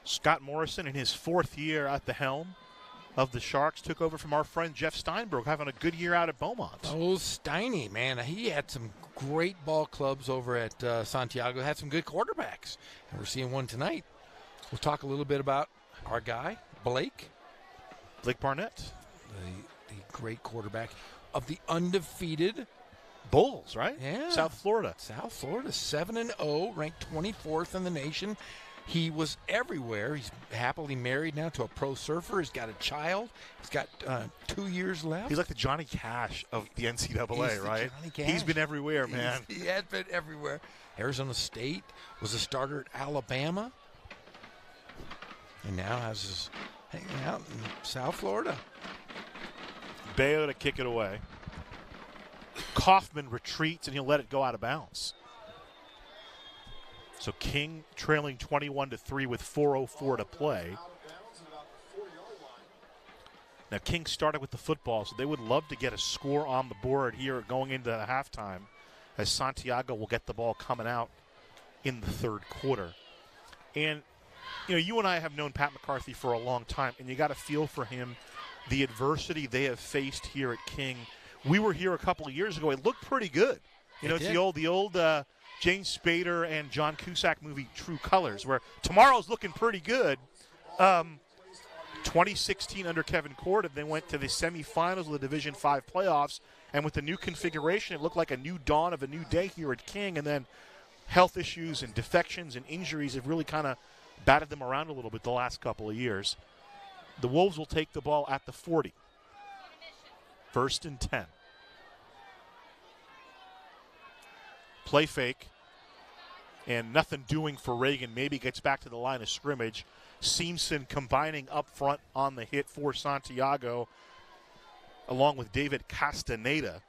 Scott Morrison, in his 4th year at the helm of the Sharks, took over from our friend Jeff Steinberg, having a good year out at Beaumont. Oh, Steiny, man. He had some great ball clubs over at Santiago, had some good quarterbacks. And we're seeing one tonight. We'll talk a little bit about our guy, Blake Barnett. The great quarterback of the undefeated Bulls, right? Yeah. South Florida. South Florida, 7-0, ranked 24th in the nation. He was everywhere. He's happily married now to a pro surfer. He's got a child. He's got 2 years left. He's like the Johnny Cash of the NCAA, He's the right? Johnny Cash. He's been everywhere, man. He has been everywhere. Arizona State was a starter at Alabama. And now has his hanging out in South Florida. Bayo to kick it away. Kaufman retreats, and he'll let it go out of bounds. So King trailing 21-3 with 4:04 to play. Now King started with the football, so they would love to get a score on the board here going into halftime, as Santiago will get the ball coming out in the 3rd quarter. And, you know, you and I have known Pat McCarthy for a long time, and you got to feel for him the adversity they have faced here at King. We were here a couple of years ago. It looked pretty good. You know, it's the old James Spader and John Cusack movie True Colors, where tomorrow's looking pretty good. 2016 under Kevin Corden, they went to the semifinals of the Division V playoffs, and with the new configuration, it looked like a new dawn of a new day here at King, and then health issues and defections and injuries have really kind of batted them around a little bit the last couple of years. The Wolves will take the ball at the 40. 1st and 10. Play fake. And nothing doing for Reagan. Maybe gets back to the line of scrimmage. Seamson combining up front on the hit for Santiago, along with David Castaneda.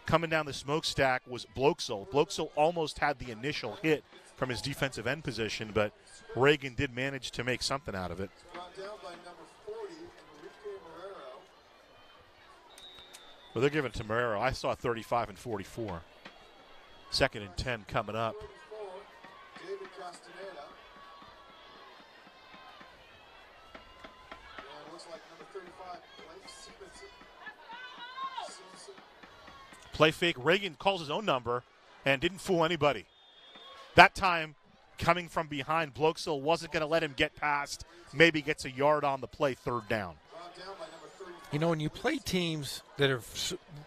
Coming down the smokestack was Bloxel. Bloxel almost had the initial hit from his defensive end position, but Reagan did manage to make something out of it. Brought down by number 40, Enrique Marrero. Well, they're giving it to Marrero. I saw 35 and 44. 2nd and 10 coming up. 34, David Castaneda. And it looks like number 35, Blake Stevenson. Play fake. Reagan calls his own number and didn't fool anybody. That time, coming from behind, Bloxel wasn't going to let him get past. Maybe gets a yard on the play, 3rd down. Brought down by number 34. You know, when you play teams that are,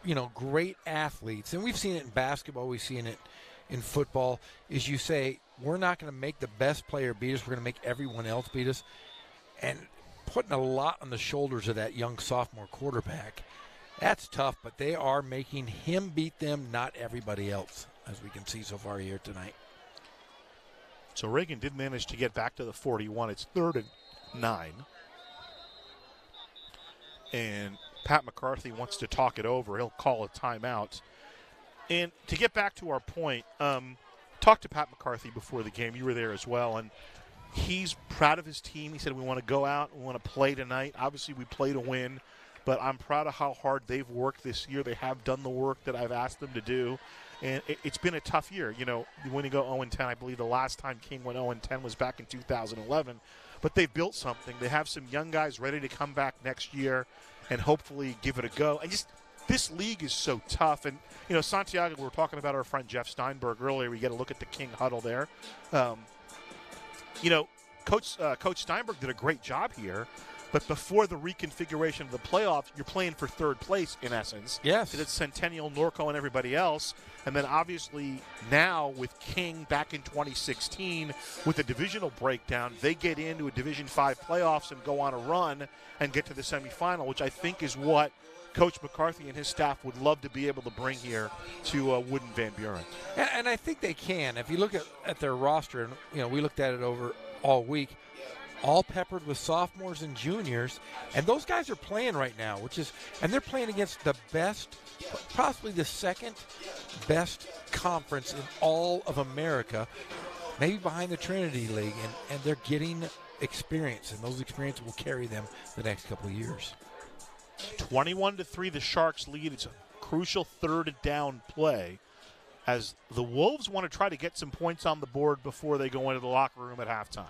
you know, great athletes, and we've seen it in basketball, we've seen it in football is you say, we're not going to make the best player beat us. We're going to make everyone else beat us. And putting a lot on the shoulders of that young sophomore quarterback, that's tough, but they are making him beat them, not everybody else, as we can see so far here tonight. So Reagan did manage to get back to the 41. It's 3rd and 9. And Pat McCarthy wants to talk it over. He'll call a timeout. And to get back to our point, talked to Pat McCarthy before the game. You were there as well. And he's proud of his team. He said, we want to go out. We want to play tonight. Obviously, we play to win. But I'm proud of how hard they've worked this year. They have done the work that I've asked them to do. And it's been a tough year. You know, when you go 0-10, I believe the last time King went 0-10 was back in 2011. But they've built something. They have some young guys ready to come back next year and hopefully give it a go. And just this league is so tough. And, you know, Santiago, we were talking about our friend Jeff Steinberg earlier. We get a look at the King huddle there. You know, Coach Steinberg did a great job here. But before the reconfiguration of the playoffs, you're playing for 3rd place, in essence. Yes. It's Centennial, Norco, and everybody else. And then obviously now with King back in 2016 with the divisional breakdown, they get into a Division 5 playoffs and go on a run and get to the semifinal, which I think is what Coach McCarthy and his staff would love to be able to bring here to Woodin Van Buren. And I think they can. If you look at their roster, and you know, we looked at it over all week, all peppered with sophomores and juniors, and those guys are playing right now, and they're playing against the best, possibly the 2nd best conference in all of America, maybe behind the Trinity League, and they're getting experience, and those experiences will carry them the next couple of years. 21-3, the Sharks lead. It's a crucial 3rd down play as the Wolves want to try to get some points on the board before they go into the locker room at halftime.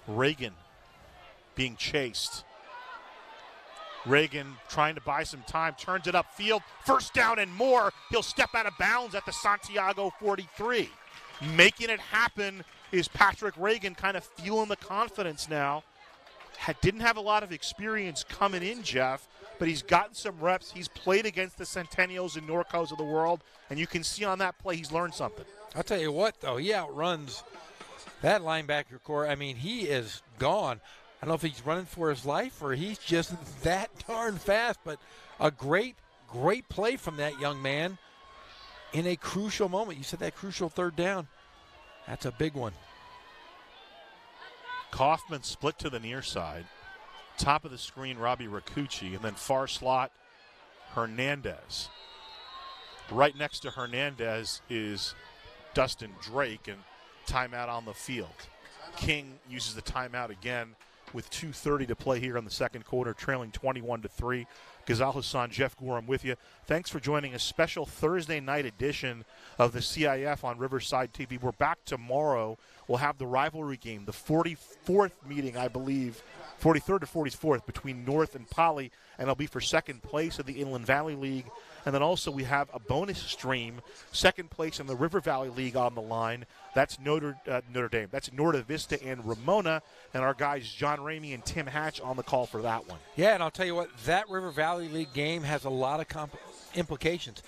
Reagan being chased. Reagan trying to buy some time, turns it upfield, 1st down and more. He'll step out of bounds at the Santiago 43. Making it happen is Patrick Reagan, kind of feeling the confidence now. Didn't have a lot of experience coming in, Jeff, but he's gotten some reps. He's played against the Centennials and Norcos of the world, and you can see on that play he's learned something. I'll tell you what, though, he outruns that linebacker core. I mean, he is gone. I don't know if he's running for his life or he's just that darn fast, but a great play from that young man in a crucial moment. You said that crucial 3rd down. That's a big one. Kaufman split to the near side. Top of the screen, Robbie Rakucci, and then far slot, Hernandez. Right next to Hernandez is Dustin Drake, and timeout on the field. King uses the timeout again with 2:30 to play here in the 2nd quarter, trailing 21-3. Ghazal Hassan, Jeff Gorham with you. Thanks for joining a special Thursday night edition of the CIF on Riverside TV. We're back tomorrow. We'll have the rivalry game, the 44th meeting, I believe, 43rd or 44th between North and Poly, and it'll be for 2nd place of the Inland Valley League. And then also we have a bonus stream, 2nd place in the River Valley League on the line. That's Notre Dame. That's Norte Vista and Ramona. And our guys John Ramey and Tim Hatch on the call for that one. Yeah, and I'll tell you what, that River Valley League game has a lot of implications.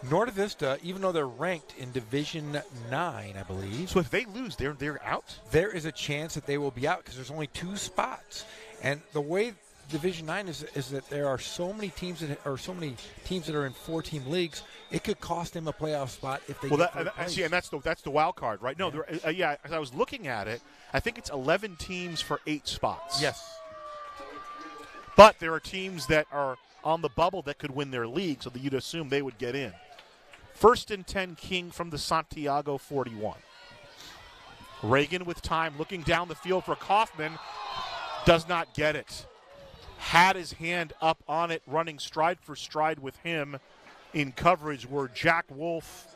Norte Vista, even though they're ranked in Division 9, I believe. So if they lose, they're out? There is a chance that they will be out because there's only 2 spots. And the way Division 9 is that there are so many teams that are in 4-team leagues. It could cost them a playoff spot if they. Well, and that's the wild card, right? No, yeah. As I was looking at it, I think it's 11 teams for 8 spots. Yes. But there are teams that are on the bubble that could win their league, so that you'd assume they would get in. 1st and 10, King from the Santiago 41. Reagan with time, looking down the field for Kaufman, does not get it. Had his hand up on it, running stride for stride with him in coverage were Jack Wolf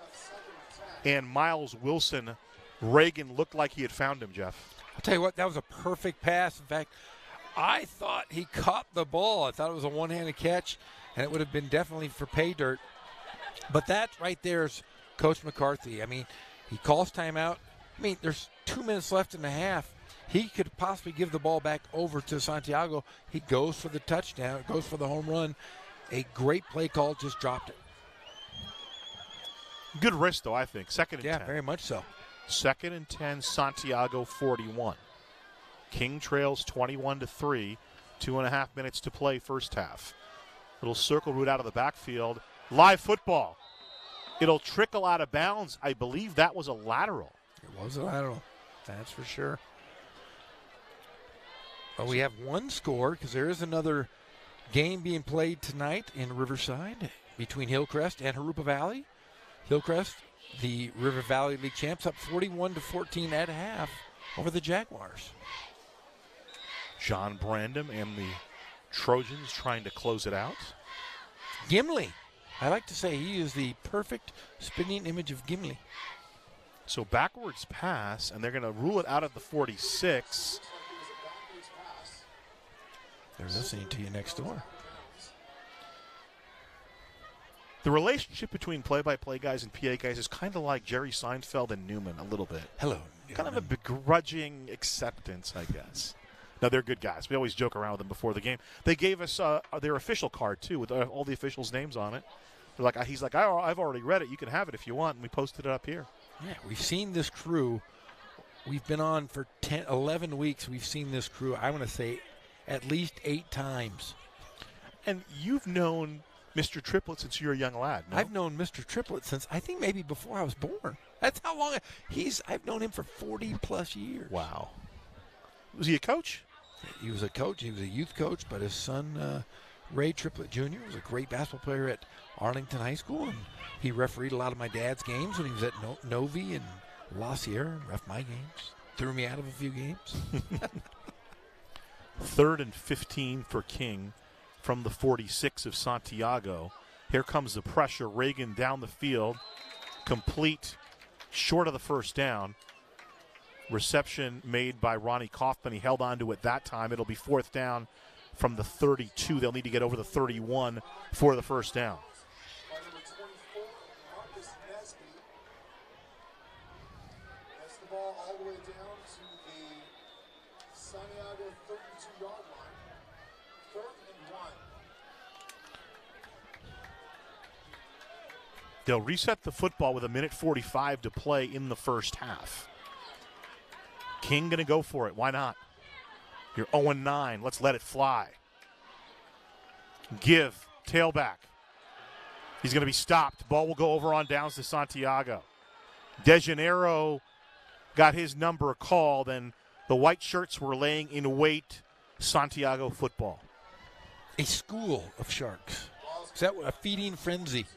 and Miles Wilson. Reagan looked like he had found him, Jeff. I'll tell you what, that was a perfect pass. In fact, I thought he caught the ball. I thought it was a one-handed catch, and it would have been definitely for pay dirt. But that right there is Coach McCarthy. I mean, he calls timeout. I mean, there's 2 minutes left in the half. He could possibly give the ball back over to Santiago. He goes for the touchdown, goes for the home run. A great play call, just dropped it. Good risk, though, I think. Second and Yeah, 10. very much so. Second and 10, Santiago 41. King trails 21-3. 2.5 minutes to play first half. Little circle route out of the backfield. Live football. It'll trickle out of bounds. I believe that was a lateral. It was a lateral. That's for sure. Well, we have one score because there is another game being played tonight in Riverside between Hillcrest and Harupa Valley. Hillcrest, the River Valley League champs, up 41-14 at half over the Jaguars. John Brandon and the Trojans trying to close it out. Gimli. I like to say he is the perfect spinning image of Gimli. So backwards pass, and they're going to rule it out at the 46. They're listening to you next door. The relationship between play-by-play guys and PA guys is kind of like Jerry Seinfeld and Newman a little bit. Hello. Kind of a begrudging acceptance, I guess. No, they're good guys. We always joke around with them before the game. They gave us their official card, too, with all the officials' names on it. They're like, he's like, I've already read it. You can have it if you want. And we posted it up here. Yeah, we've seen this crew. We've been on for 11 weeks. We've seen this crew, I want to say, at least 8 times. And you've known Mr. Triplett since you were a young lad, no? I've known Mr. Triplett since I think maybe before I was born. That's how long I've known him for 40-plus years. Wow. Was he a coach? He was a coach. He was a youth coach, but his son, Ray Triplett Jr., was a great basketball player at Arlington High School, and he refereed a lot of my dad's games when he was at Novi and La Sierra and ref my games. Threw me out of a few games. 3rd and 15 for King from the 46 of Santiago. Here comes the pressure. Reagan down the field. Complete, short of the first down. Reception made by Ronnie Kaufman. He held on to it that time. It'll be 4th down from the 32. They'll need to get over the 31 for the first down. By number 24, Marcus Nesby. That's the ball all the way down to the Santiago 32-yard line. 4th and 1. They'll reset the football with 1:45 to play in the first half. King going to go for it. Why not? You're 0-9. Let's let it fly. Give. Tailback. He's going to be stopped. Ball will go over on downs to Santiago. DeJaneiro got his number called, and the white shirts were laying in wait. Santiago football. A school of sharks. Is that a feeding frenzy?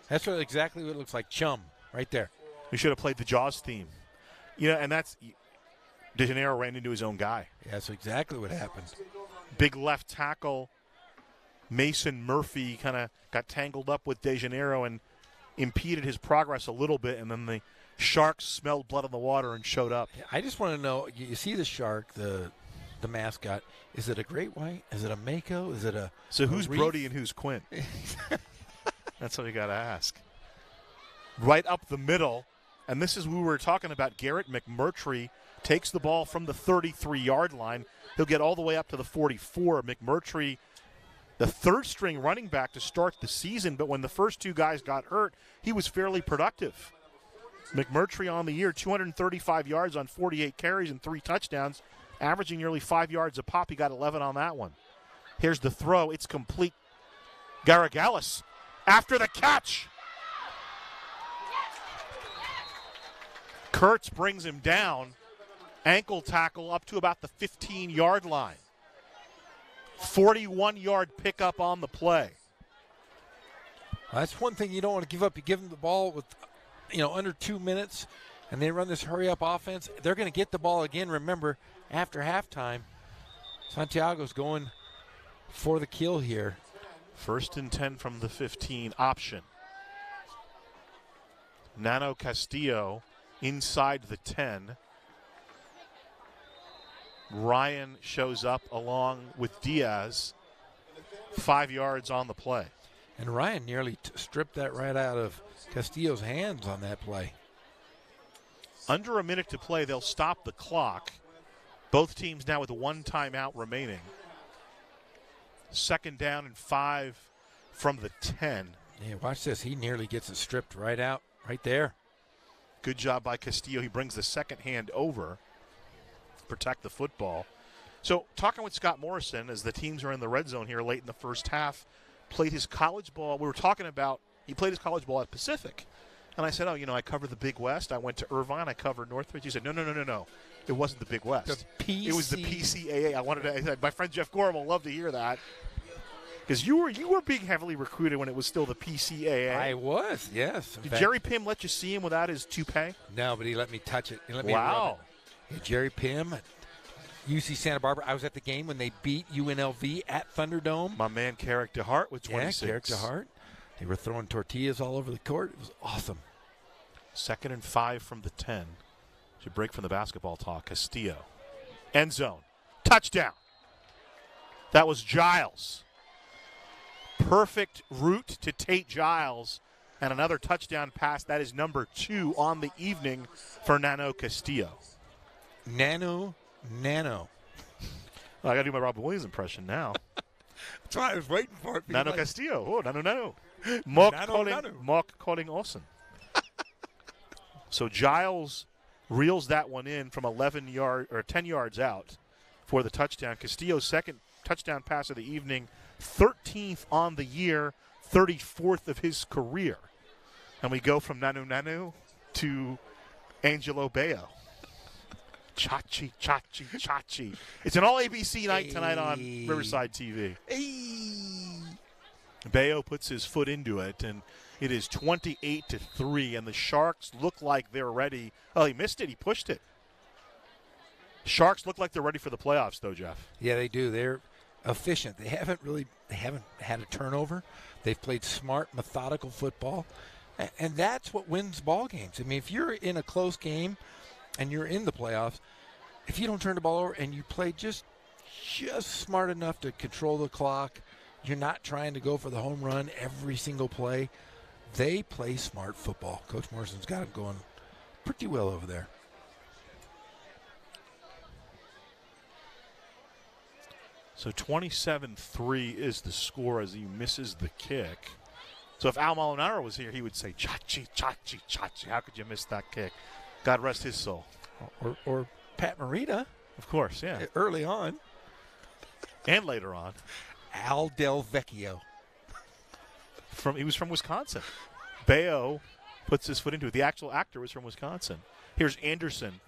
That's exactly what it looks like. Chum, right there. We should have played the Jaws theme. You know, and that's DeJaneiro ran into his own guy. Yeah, that's exactly what happened. Big left tackle Mason Murphy kind of got tangled up with DeJaneiro and impeded his progress a little bit, and then the Sharks smelled blood in the water and showed up. I just want to know, you see the shark, the mascot, is it a great white? Is it a mako? Is it a So who's reef? Brody and who's Quinn? That's what you got to ask. Right up the middle, and this is what we were talking about. Garrett McMurtry takes the ball from the 33-yard line. He'll get all the way up to the 44. McMurtry, the third-string running back to start the season, but when the first 2 guys got hurt, he was fairly productive. McMurtry on the year, 235 yards on 48 carries and 3 touchdowns, averaging nearly 5 yards a pop. He got 11 on that one. Here's the throw. It's complete. Garagalis after the catch. Kurtz brings him down. Ankle tackle up to about the 15-yard line. 41-yard pickup on the play. That's one thing you don't want to give up. You give them the ball with, under 2 minutes, and they run this hurry-up offense. They're going to get the ball again. Remember, after halftime, Santiago's going for the kill here. 1st and 10 from the 15, option. Nano Castillo inside the 10. Ryan shows up along with Diaz, 5 yards on the play. And Ryan nearly stripped that right out of Castillo's hands on that play. Under a minute to play, they'll stop the clock. Both teams now with 1 timeout remaining. 2nd down and 5 from the 10. Yeah, watch this. He nearly gets it stripped right out right there. Good job by Castillo. He brings the second hand over to protect the football. So talking with Scott Morrison as the teams are in the red zone here late in the first half, played his college ball. We were talking about he played his college ball at Pacific. And I said, I covered the Big West. I went to Irvine. I covered Northridge. He said, no. It wasn't the Big West. It was the PCAA. I said, my friend Jeff Gorham will love to hear that. Because you were being heavily recruited when it was still the PCAA. I was, yes. Did Jerry Pym let you see him without his toupee? No, but he let me touch it. He let me rub it. Hey, Jerry Pym at UC Santa Barbara. I was at the game when they beat UNLV at Thunderdome. My man Carrick DeHart with 26. Yeah, Carrick DeHart. They were throwing tortillas all over the court. It was awesome. 2nd and 5 from the 10. Should break from the basketball talk. Castillo. End zone. Touchdown. That was Giles. Perfect route to Tate Giles. And another touchdown pass. That is number 2 on the evening for Nano Castillo. Nano. Well, I got to do my Robin Williams impression now. That's why I was waiting for it. Nano Castillo. Oh, Nano. Mock calling Olsen. So Giles reels that one in from 10 yards out for the touchdown. Castillo's second touchdown pass of the evening, 13th on the year, 34th of his career. And we go from Nanu to Angelo Bayo. Chachi. It's an all-ABC night tonight on Riverside TV. Bayo puts his foot into it, and it is 28-3, and the Sharks look like they're ready. Oh, he missed it. He pushed it. Sharks look like they're ready for the playoffs, though, Jeff. Yeah, they do. They're efficient. They haven't had a turnover. They've played smart, methodical football, and that's what wins ball games. I mean, if you're in a close game and you're in the playoffs, if you don't turn the ball over and you play just smart enough to control the clock, you're not trying to go for the home run every single play. They play smart football. Coach Morrison's got them going pretty well over there. So 27-3 is the score as he misses the kick. So if Al Molinaro was here, he would say, Chachi. How could you miss that kick? God rest his soul. Or Pat Morita. Of course, yeah. Early on. And later on. Al Del Vecchio. He was from Wisconsin. Bayo puts his foot into it. The actual actor was from Wisconsin. Here's Anderson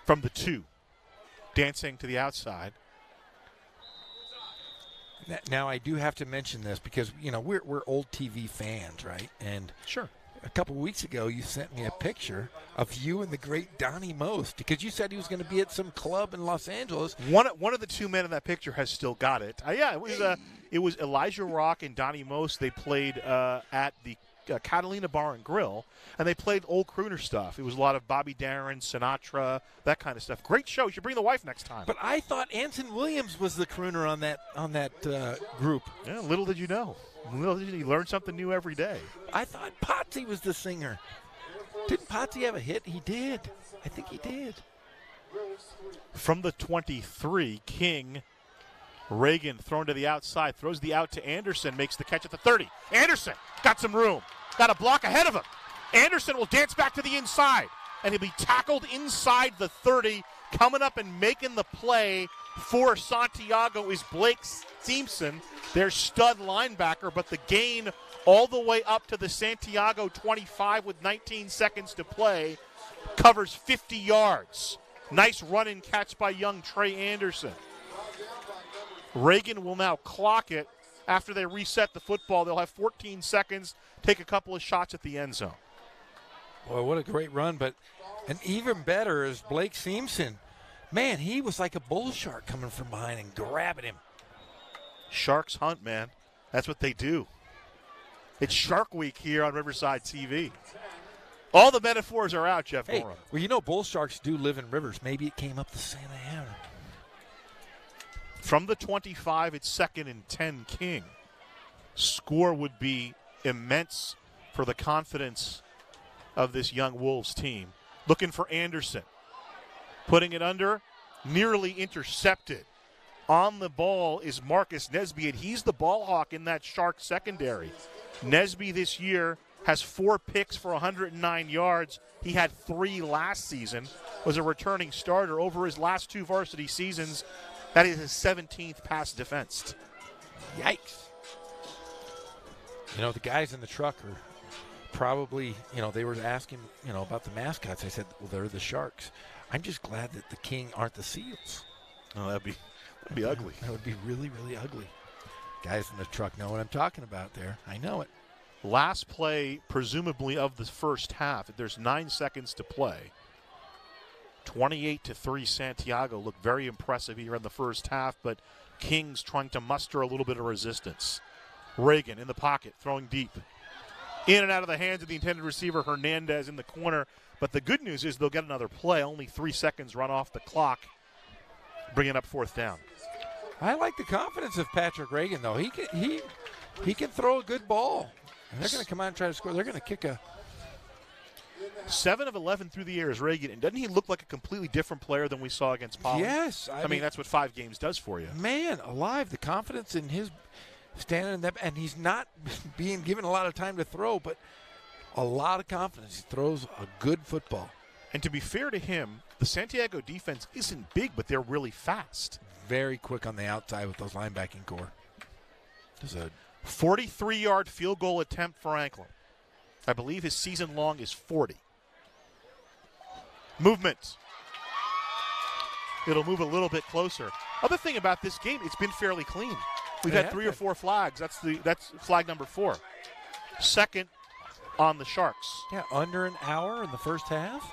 from the 2, dancing to the outside. Now I do have to mention this because we're old TV fans, right? And sure. A couple of weeks ago, you sent me a picture of you and the great Donnie Most because you said he was going to be at some club in Los Angeles. One of the 2 men in that picture has still got it. It was Elijah Rock and Donnie Most. They played at the Catalina Bar and Grill, and they played old crooner stuff. It was a lot of Bobby Darin, Sinatra, that kind of stuff. Great show. You should bring the wife next time. But I thought Anson Williams was the crooner on that group. Yeah, little did you know. You learn something new every day. I thought Potsy was the singer. Didn't Potsy have a hit? He did. I think he did. From the 23, King. Reagan thrown to the outside, throws the out to Anderson, makes the catch at the 30. Anderson got some room, got a block ahead of him. Anderson will dance back to the inside, and he'll be tackled inside the 30. Coming up and making the play for Santiago is Blake Simpson, their stud linebacker, but the gain all the way up to the Santiago 25 with 19 seconds to play covers 50 yards. Nice run and catch by young Trey Anderson. Reagan will now clock it. After they reset the football, they'll have 14 seconds, take a couple of shots at the end zone. Boy, what a great run. But an even better is Blake Simpson. Man, he was like a bull shark coming from behind and grabbing him. Sharks hunt, man. That's what they do. It's Shark Week here on Riverside TV. All the metaphors are out, Jeff Gorham. Well, bull sharks do live in rivers. Maybe it came up the Santa Ana. From the 25, it's 2nd and 10 King. Score would be immense for the confidence of this young Wolves team. Looking for Anderson. Putting it under, nearly intercepted. On the ball is Marcus Nesby, and he's the ball hawk in that Shark secondary. Nesby this year has 4 picks for 109 yards. He had 3 last season, was a returning starter. Over his last 2 varsity seasons, that is his 17th pass defensed. Yikes. The guys in the truck are probably, they were asking, about the mascots. I said, well, they're the Sharks. I'm just glad that the King aren't the Seals. Oh, that'd be ugly. That would be really, really ugly. Guys in the truck know what I'm talking about there. I know it. Last play, presumably, of the first half. There's 9 seconds to play. 28-3 Santiago looked very impressive here in the first half, but Kings trying to muster a little bit of resistance. Reagan in the pocket, throwing deep. In and out of the hands of the intended receiver, Hernandez in the corner. But the good news is they'll get another play. Only 3 seconds run off the clock, bringing up 4th down. I like the confidence of Patrick Reagan, though. He can throw a good ball. And they're going to come out and try to score. They're going to kick a... 7 of 11 through the air is Reagan. And doesn't he look like a completely different player than we saw against Pollard? Yes. I mean, that's what 5 games does for you. Man, alive. The confidence in his standing in that. And he's not being given a lot of time to throw, but a lot of confidence. He throws a good football. And to be fair to him, the Santiago defense isn't big, but they're really fast. Very quick on the outside with those linebacking core. There's a 43-yard field goal attempt for Anklin. I believe his season long is 40. Movement. It'll move a little bit closer. Other thing about this game, it's been fairly clean. We've had 3 or 4 flags. That's flag number 4. Second on the Sharks. Yeah, under an hour in the first half.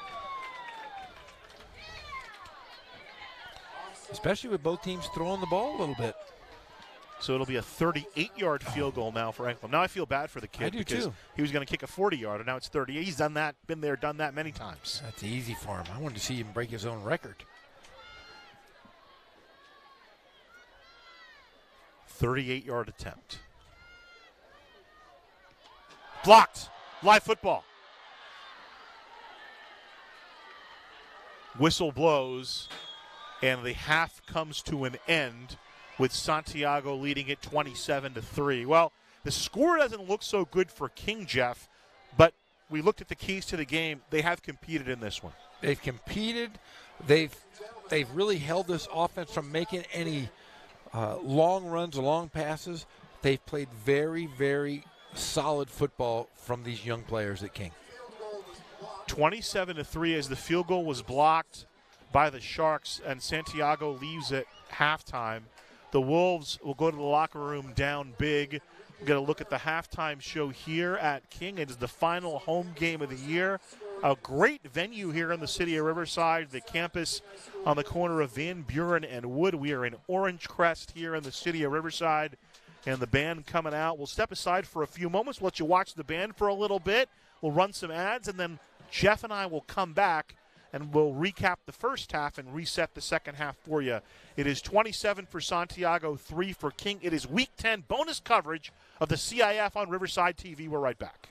Especially with both teams throwing the ball a little bit. So it'll be a 38-yard field goal now for Anklin. Now I feel bad for the kid because he was going to kick a 40-yard, and now it's 30. He's done that, been there, done that many times. That's easy for him. I wanted to see him break his own record. 38-yard attempt. Blocked. Live football. Whistle blows, and the half comes to an end with Santiago leading it 27-3. Well, the score doesn't look so good for King, Jeff, but we looked at the keys to the game. They have competed in this one. They've competed. They've really held this offense from making any long runs, long passes. They've played very, very solid football from these young players at King. 27-3 as the field goal was blocked by the Sharks, and Santiago leaves at halftime. The Wolves will go to the locker room down big. We're going to look at the halftime show here at King. It is the final home game of the year. A great venue here in the city of Riverside, the campus on the corner of Van Buren and Wood. We are in Orange Crest here in the city of Riverside, and the band coming out. We'll step aside for a few moments. We'll let you watch the band for a little bit. We'll run some ads, and then Jeff and I will come back and we'll recap the first half and reset the second half for you. It is 27 for Santiago, 3 for King. It is Week 10 bonus coverage of the CIF on Riverside TV. We're right back.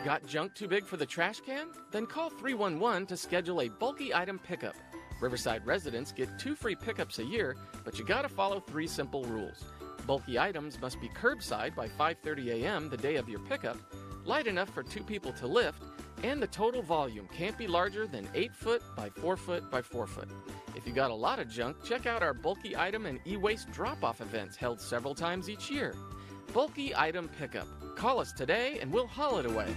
Got junk too big for the trash can? Then call 311 to schedule a bulky item pickup. Riverside residents get 2 free pickups a year, but you gotta follow 3 simple rules. Bulky items must be curbside by 5:30 a.m. the day of your pickup, light enough for 2 people to lift, and the total volume can't be larger than 8 foot by 4 foot by 4 foot. If you got a lot of junk, check out our bulky item and e-waste drop-off events held several times each year. Bulky item pickup. Call us today and we'll haul it away.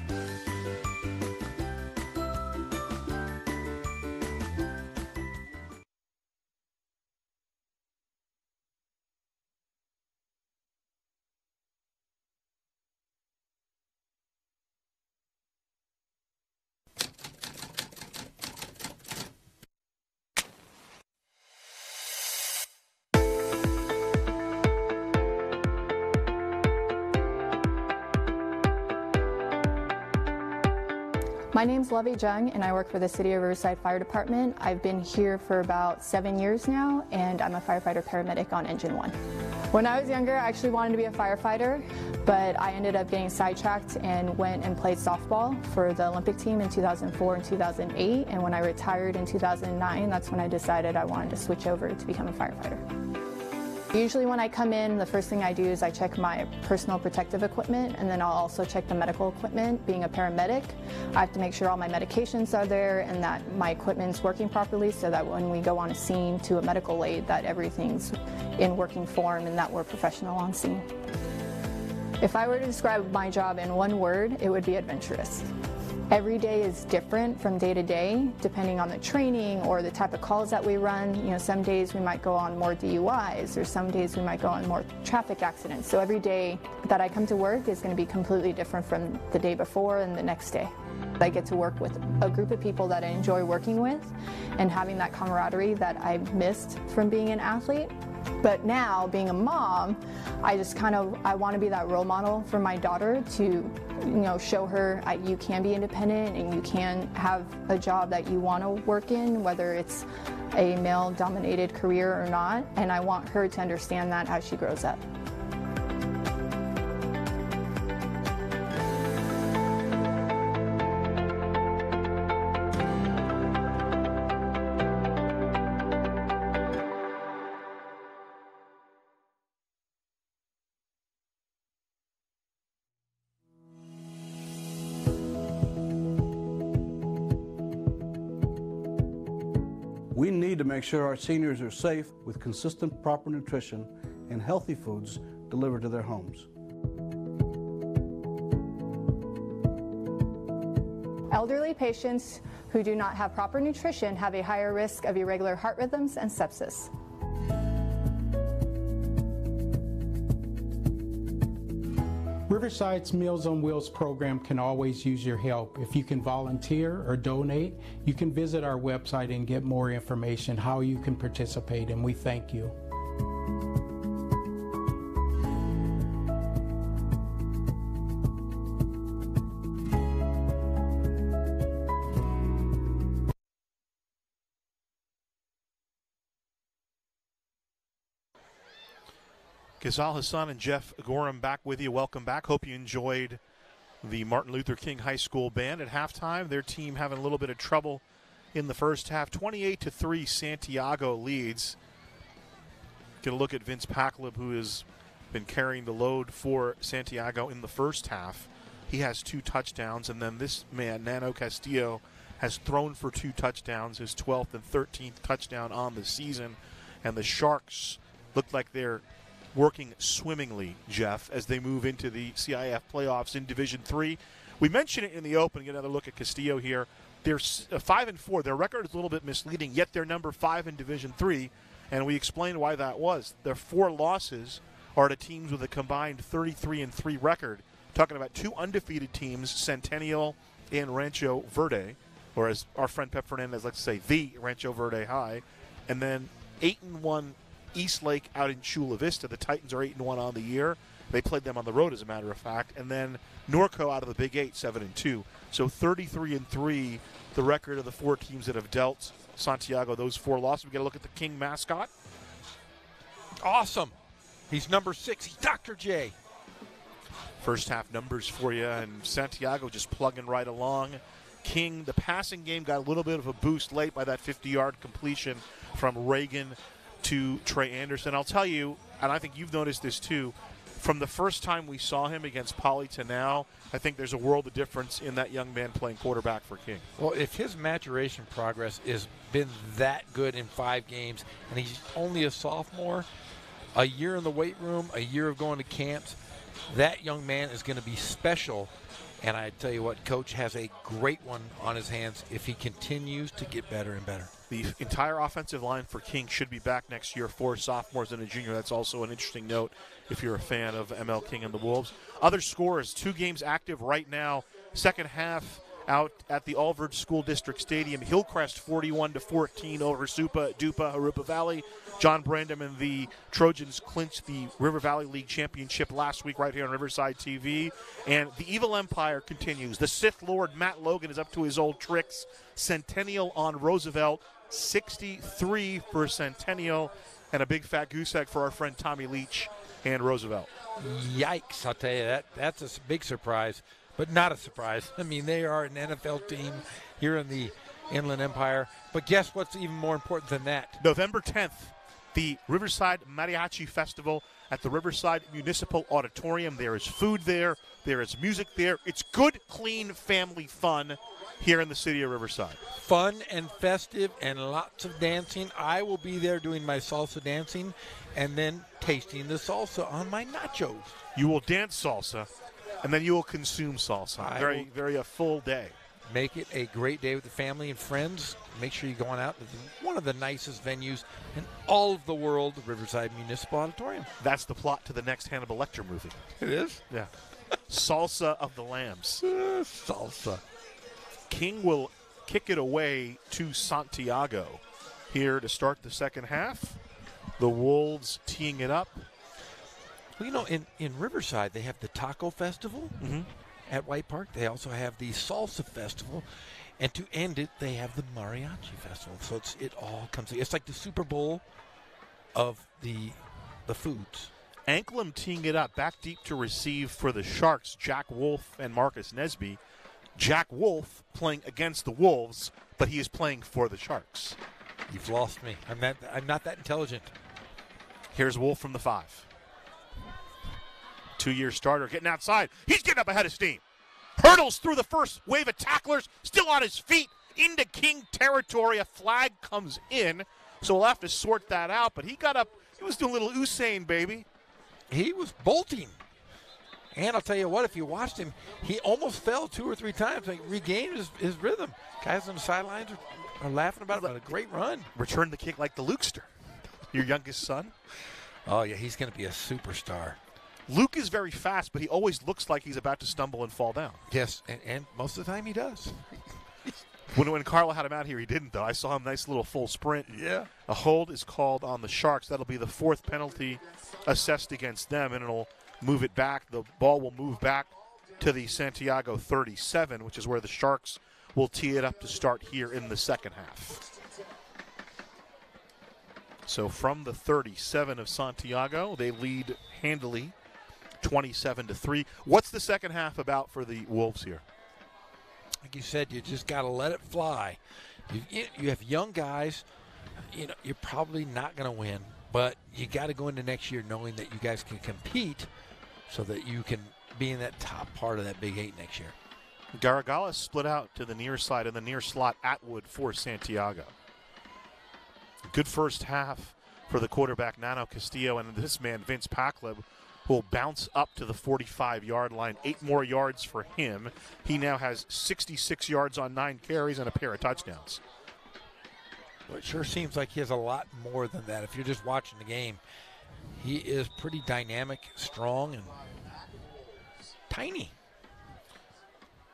My name's Lovey Jung, and I work for the City of Riverside Fire Department. I've been here for about 7 years now, and I'm a firefighter paramedic on Engine 1. When I was younger, I actually wanted to be a firefighter, but I ended up getting sidetracked and went and played softball for the Olympic team in 2004 and 2008, and when I retired in 2009, that's when I decided I wanted to switch over to become a firefighter. Usually when I come in, the first thing I do is I check my personal protective equipment, and then I'll also check the medical equipment. Being a paramedic, I have to make sure all my medications are there and that my equipment's working properly so that when we go on a scene to a medical aid that everything's in working form and that we're professional on scene. If I were to describe my job in one word, it would be adventurous. Every day is different from day to day, depending on the training or the type of calls that we run. You know, some days we might go on more DUIs, or some days we might go on more traffic accidents. So every day that I come to work is going to be completely different from the day before and the next day. I get to work with a group of people that I enjoy working with and having that camaraderie that I missed from being an athlete. But now, being a mom, I want to be that role model for my daughter to, show her you can be independent and you can have a job that you want to work in, whether it's a male-dominated career or not. And I want her to understand that as she grows up. We need to make sure our seniors are safe with consistent, proper nutrition and healthy foods delivered to their homes. Elderly patients who do not have proper nutrition have a higher risk of irregular heart rhythms and sepsis. Riverside's Meals on Wheels program can always use your help. If you can volunteer or donate, you can visit our website and get more information how you can participate, and we thank you. Ghazal Hassan and Jeff Gorham back with you. Welcome back. Hope you enjoyed the Martin Luther King High School band at halftime. Their team having a little bit of trouble in the first half. 28-3, Santiago leads. Get a look at Vince Packlib, who has been carrying the load for Santiago in the first half. He has 2 touchdowns, and then this man, Nano Castillo, has thrown for 2 touchdowns, his 12th and 13th touchdown on the season. And the Sharks look like they're working swimmingly, Jeff, as they move into the CIF playoffs in Division III. We mentioned it in the open. Get another look at Castillo here. They're 5-4. Their record is a little bit misleading, yet they're number 5 in Division III, and we explained why that was. Their 4 losses are to teams with a combined 33-3 record. Talking about 2 undefeated teams, Centennial and Rancho Verde, or as our friend Pep Fernandez likes to say, the Rancho Verde High, and then 8-1 East Lake out in Chula Vista. The Titans are 8-1 on the year. They played them on the road, as a matter of fact. And then Norco out of the Big 8, 7-2. So 33-3, the record of the 4 teams that have dealt Santiago those 4 losses. We got to look at the King mascot. Awesome. He's number 6. He's Dr. J. first half numbers for you, and Santiago just plugging right along. King, the passing game got a little bit of a boost late by that 50-yard completion from Reagan to Trey Anderson. I'll tell you, and I think you've noticed this too, from the first time we saw him against Poly to now, I think there's a world of difference in that young man playing quarterback for King. Well, if his maturation progress has been that good in 5 games, and he's only a sophomore, a year in the weight room, a year of going to camps, that young man is going to be special. And I tell you what, Coach has a great one on his hands if he continues to get better and better. The entire offensive line for King should be back next year, 4 sophomores and a junior. That's also an interesting note if you're a fan of ML King and the Wolves. Other scores, 2 games active right now. Second half out at the Allverd School District Stadium. Hillcrest 41-14 over Dupa Harupa Valley. John Brandon and the Trojans clinched the River Valley League Championship last week right here on Riverside TV. And the Evil Empire continues. The Sith Lord Matt Logan is up to his old tricks. Centennial on Roosevelt, 63 for Centennial. And a big fat goose egg for our friend Tommy Leach and Roosevelt. Yikes, I'll tell you, that's a big surprise, but not a surprise. I mean, they are an NFL team here in the Inland Empire. But guess what's even more important than that? November 10th, the Riverside Mariachi Festival at the Riverside Municipal Auditorium. There is food there. There is music there. It's good, clean family fun here in the city of Riverside. Fun and festive and lots of dancing. I will be there doing my salsa dancing and then tasting the salsa on my nachos. You will dance salsa, and then you will consume salsa. Very a full day. Make it a great day with the family and friends. Make sure you're going out to one of the nicest venues in all of the world, the Riverside Municipal Auditorium. That's the plot to the next Hannibal Lecter movie. It is? Yeah. Salsa of the Lambs. Salsa. King will kick it away to Santiago here to start the second half. The Wolves teeing it up. Well, you know, in Riverside, they have the Taco Festival. Mm-hmm. At White Park. They also have the Salsa Festival, and to end it, they have the Mariachi Festival. So it all comes together. It's like the Super Bowl of the foods. Anklam teeing it up, back deep to receive for the Sharks, Jack Wolf and Marcus Nesby. Jack Wolf playing against the Wolves, but he is playing for the Sharks. You've lost me. I'm not that intelligent. Here's Wolf from the 5. 2-year starter getting outside. He's getting up ahead of steam. Hurdles through the first wave of tacklers, still on his feet, into King territory. A flag comes in, so we'll have to sort that out. But he got up. He was doing a little Usain, baby. He was bolting. And I'll tell you what, if you watched him, he almost fell 2 or 3 times. Like, regained his rhythm. Guys on the sidelines are laughing about it, but a great run. Return the kick like the Lukester, your youngest son. Oh, yeah, he's going to be a superstar. Luke is very fast, but he always looks like he's about to stumble and fall down. Yes, and most of the time he does. When Carla had him out here, he didn't, though. I saw him nice little full sprint. Yeah. A hold is called on the Sharks. That'll be the 4th penalty assessed against them, and it'll move it back. The ball will move back to the Santiago 37, which is where the Sharks will tee it up to start here in the second half. So from the 37 of Santiago, they lead handily 27-3. What's the second half about for the Wolves here? Like you said, you just got to let it fly. You have young guys. You know, you're probably not going to win, but you got to go into next year knowing that you guys can compete so that you can be in that top part of that Big 8 next year. Garagala split out to the near side, and the near slot Atwood for Santiago. Good first half for the quarterback, Nano Castillo, and this man, Vince Packleb, will bounce up to the 45-yard line. 8 more yards for him. He now has 66 yards on 9 carries and a pair of touchdowns. Well, it sure seems like he has a lot more than that. If you're just watching the game, he is pretty dynamic, strong, and tiny.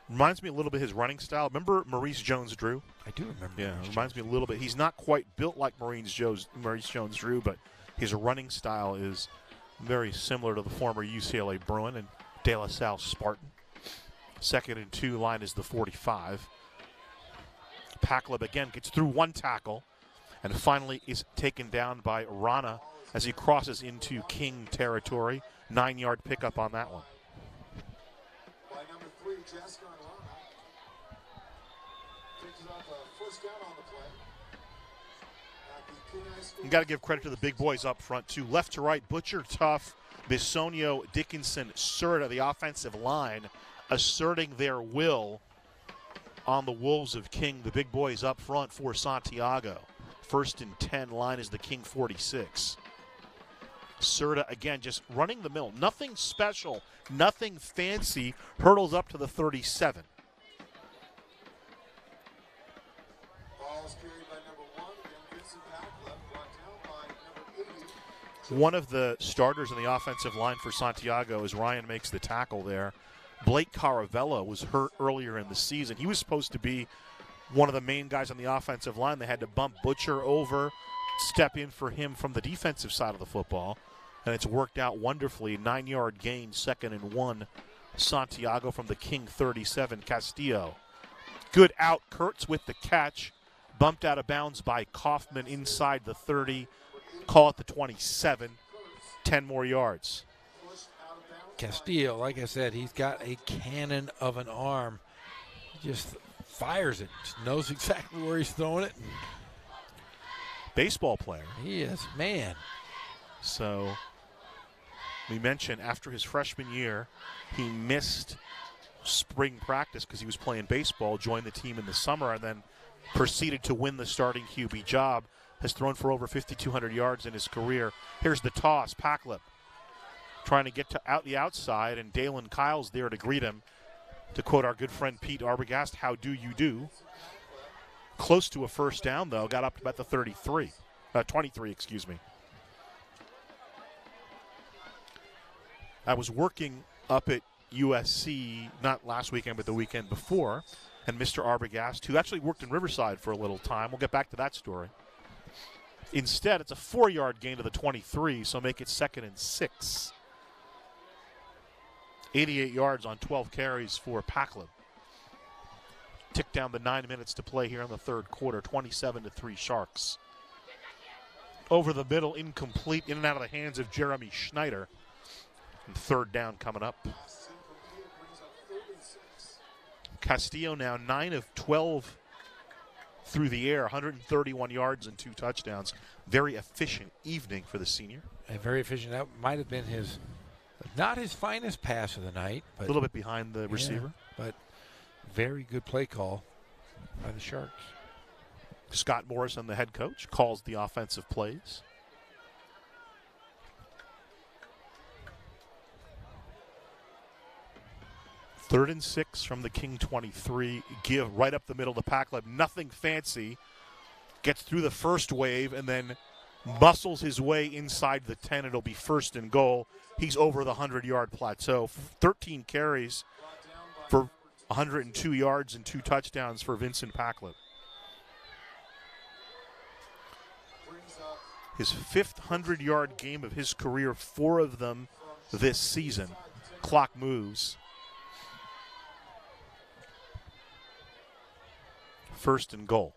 Reminds me a little bit of his running style. Remember Maurice Jones-Drew? I do remember. Yeah, Maurice reminds me a little bit. He's not quite built like Maurice Jones-Drew, but his running style is very similar to the former UCLA Bruin and De La Salle Spartan. 2nd and 2 line is the 45. Packleb again gets through 1 tackle and finally is taken down by Rana as he crosses into King territory. 9-yard pickup on that one. Jess Garlana picks up a first down on the play. At the King High School. You got to give credit to the big boys up front, too. Left to right, Butcher, Tough, Bisonio, Dickinson, Serta, the offensive line, asserting their will on the Wolves of King. The big boys up front for Santiago. 1st and 10, line is the King 46. Serta, again, just running the mill. Nothing special, nothing fancy. Hurdles up to the 37. Ball's carried by number 1, and Vincent Packlet brought down by number 80. One of the starters in the offensive line for Santiago as Ryan makes the tackle there. Blake Caravella was hurt earlier in the season. He was supposed to be one of the main guys on the offensive line. They had to bump Butcher over, step in for him from the defensive side of the football, and it's worked out wonderfully. 9-yard gain, 2nd and 1. Santiago from the King 37. Castillo. Good out. Kurtz with the catch. Bumped out of bounds by Kaufman inside the 30. Call it the 27. 10 more yards. Castillo, like I said, he's got a cannon of an arm. He just fires it. Just knows exactly where he's throwing it. Baseball player. He is, man. So we mentioned after his freshman year, he missed spring practice because he was playing baseball, joined the team in the summer, and then proceeded to win the starting QB job. Has thrown for over 5,200 yards in his career. Here's the toss. Packlip trying to get to the outside, and Dalen Kyle's there to greet him. To quote our good friend Pete Arbogast, how do you do? Close to a first down, though. Got up to about the 23. 23, excuse me. I was working up at USC, not last weekend, but the weekend before, and Mr. Arbogast, who actually worked in Riverside for a little time. We'll get back to that story. Instead, it's a 4-yard gain to the 23, so make it 2nd and 6. 88 yards on 12 carries for Packlin. Tick down the 9 minutes to play here in the third quarter, 27-3 Sharks. Over the middle, incomplete, in and out of the hands of Jeremy Schneider. And 3rd down coming up. Castillo now 9 of 12 through the air, 131 yards and 2 touchdowns. Very efficient evening for the senior. And very efficient. That might have been his, not his finest pass of the night. But a little bit behind the receiver. But very good play call by the Sharks. Scott Morrison, the head coach, calls the offensive plays. Third and 6 from the King 23. Give right up the middle to Packlib. Nothing fancy. Gets through the first wave and then muscles his way inside the 10. It'll be 1st and goal. He's over the 100-yard plateau. 13 carries for 102 yards and 2 touchdowns for Vincent Packlib. His 5th 100-yard game of his career, 4 of them this season. Clock moves. 1st and goal.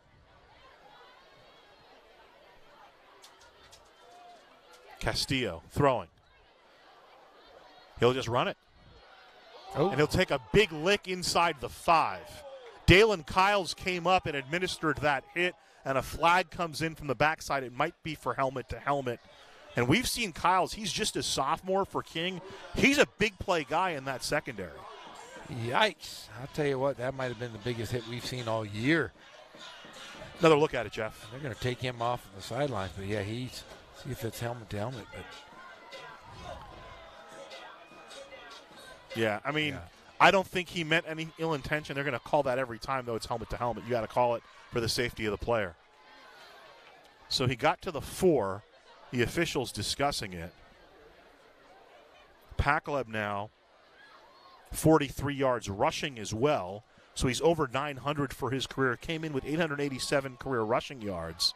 Castillo throwing. He'll just run it. Oh. And he'll take a big lick inside the 5. Dalen Kyles came up and administered that hit, and a flag comes in from the backside. It might be for helmet to helmet. And we've seen Kyles. He's just a sophomore for King. He's a big play guy in that secondary. Yikes. I'll tell you what, that might have been the biggest hit we've seen all year. Another look at it, Jeff. And they're going to take him off on the sidelines. But, yeah, see if it's helmet to helmet. But yeah, I mean, I don't think he meant any ill intention. They're going to call that every time, though it's helmet to helmet. You got to call it for the safety of the player. So he got to the 4. The officials discussing it. Packleb now 43 yards rushing as well. So he's over 900 for his career. Came in with 887 career rushing yards.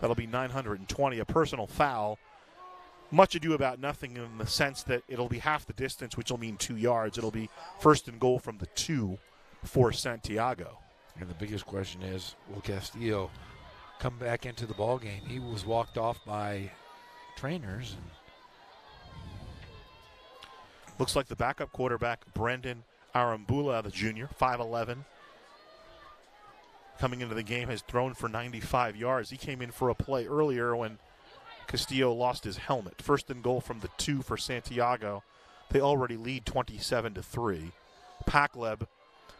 That'll be 920. A personal foul. Much ado about nothing in the sense that it'll be half the distance, which will mean 2 yards. It'll be 1st and goal from the 2 for Santiago. And the biggest question is, will Castillo come back into the ball game? He was walked off by trainers. And looks like the backup quarterback, Brendan Arambula, the junior, 5'11", coming into the game, has thrown for 95 yards. He came in for a play earlier when Castillo lost his helmet. First and goal from the 2 for Santiago. They already lead 27-3. Pakleb,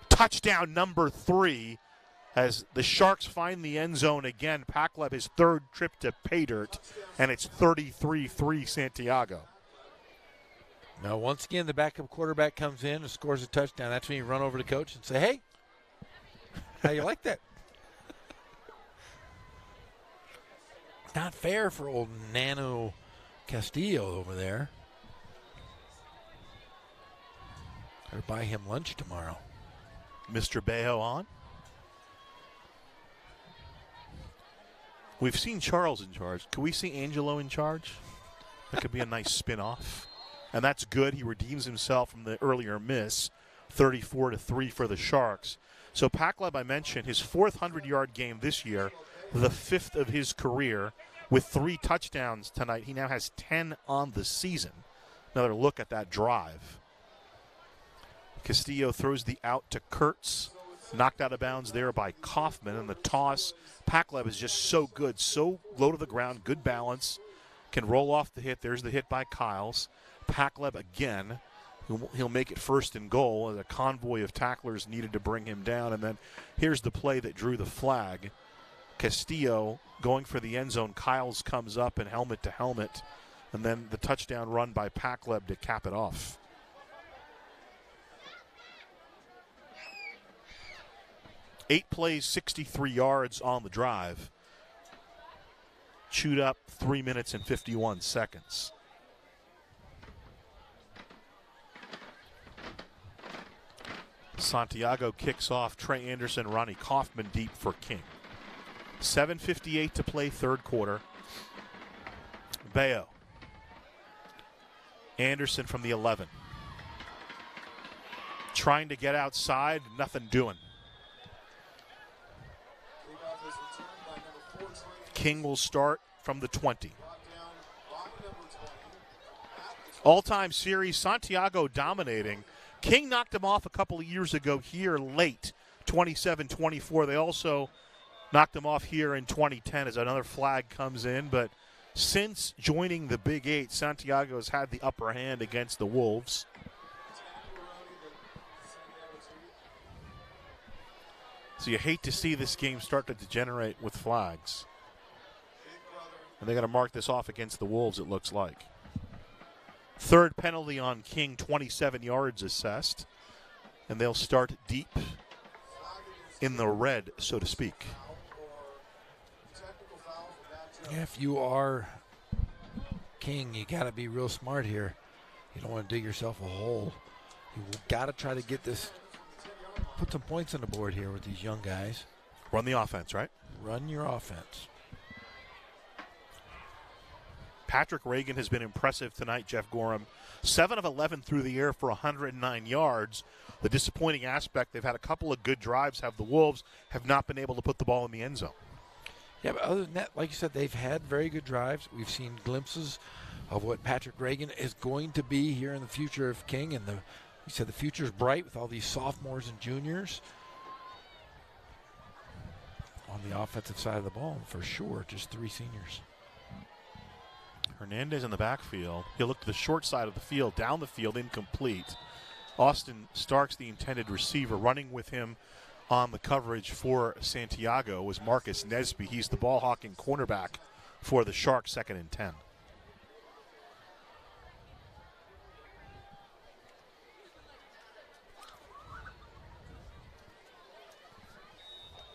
touchdown number 3, as the Sharks find the end zone again. Pakleb, his third trip to pay dirt, and it's 33-3 Santiago. Now, once again, the backup quarterback comes in and scores a touchdown. That's when you run over to coach and say, hey, how you like that? Not fair for old Nano Castillo over there. Gotta buy him lunch tomorrow. Mr. Bayo on. We've seen Charles in charge. Could we see Angelo in charge? That could be a nice spin-off. And that's good. He redeems himself from the earlier miss, 34-3 for the Sharks. So Pakleb, I mentioned, his 4th 100-yard game this year, the 5th of his career, with 3 touchdowns tonight. He now has 10 on the season. Another look at that drive. Castillo throws the out to Kurtz, knocked out of bounds there by Kaufman, and the toss. Pakleb is just so good, so low to the ground, good balance, can roll off the hit. There's the hit by Kyles. Pakleb again. He'll make it 1st and goal, as a convoy of tacklers needed to bring him down. And then here's the play that drew the flag. Castillo going for the end zone. Kyles comes up and helmet to helmet. And then the touchdown run by Pakleb to cap it off. Eight plays, 63 yards on the drive. Chewed up 3 minutes and 51 seconds. Santiago kicks off. Trey Anderson, Ronnie Kaufman deep for King. 7:58 to play, 3rd quarter. Bayo. Anderson from the 11. Trying to get outside, nothing doing. King will start from the 20. All-time series, Santiago dominating. King knocked him off a couple of years ago here late, 27-24. They also knocked him off here in 2010 as another flag comes in. But since joining the Big 8, Santiago has had the upper hand against the Wolves. So you hate to see this game start to degenerate with flags. And they got to mark this off against the Wolves, it looks like. 3rd penalty on King, 27 yards assessed. And they'll start deep in the red, so to speak. Yeah, if you are King, you got to be real smart here. You don't want to dig yourself a hole. You got to try to get this, put some points on the board here with these young guys. Run the offense, right? Run your offense. Patrick Reagan has been impressive tonight, Jeff Gorham. 7 of 11 through the air for 109 yards. The disappointing aspect, they've had a couple of good drives, the Wolves have not been able to put the ball in the end zone. Yeah, but other than that, like you said, they've had very good drives. We've seen glimpses of what Patrick Reagan is going to be here in the future of King. And you said the future's bright with all these sophomores and juniors on the offensive side of the ball, for sure. Just 3 seniors. Hernandez in the backfield. He'll look to the short side of the field, down the field, incomplete. Austin Starks, the intended receiver, running with him on the coverage for Santiago was Marcus Nesby. He's the ball-hawking cornerback for the Sharks, 2nd and 10.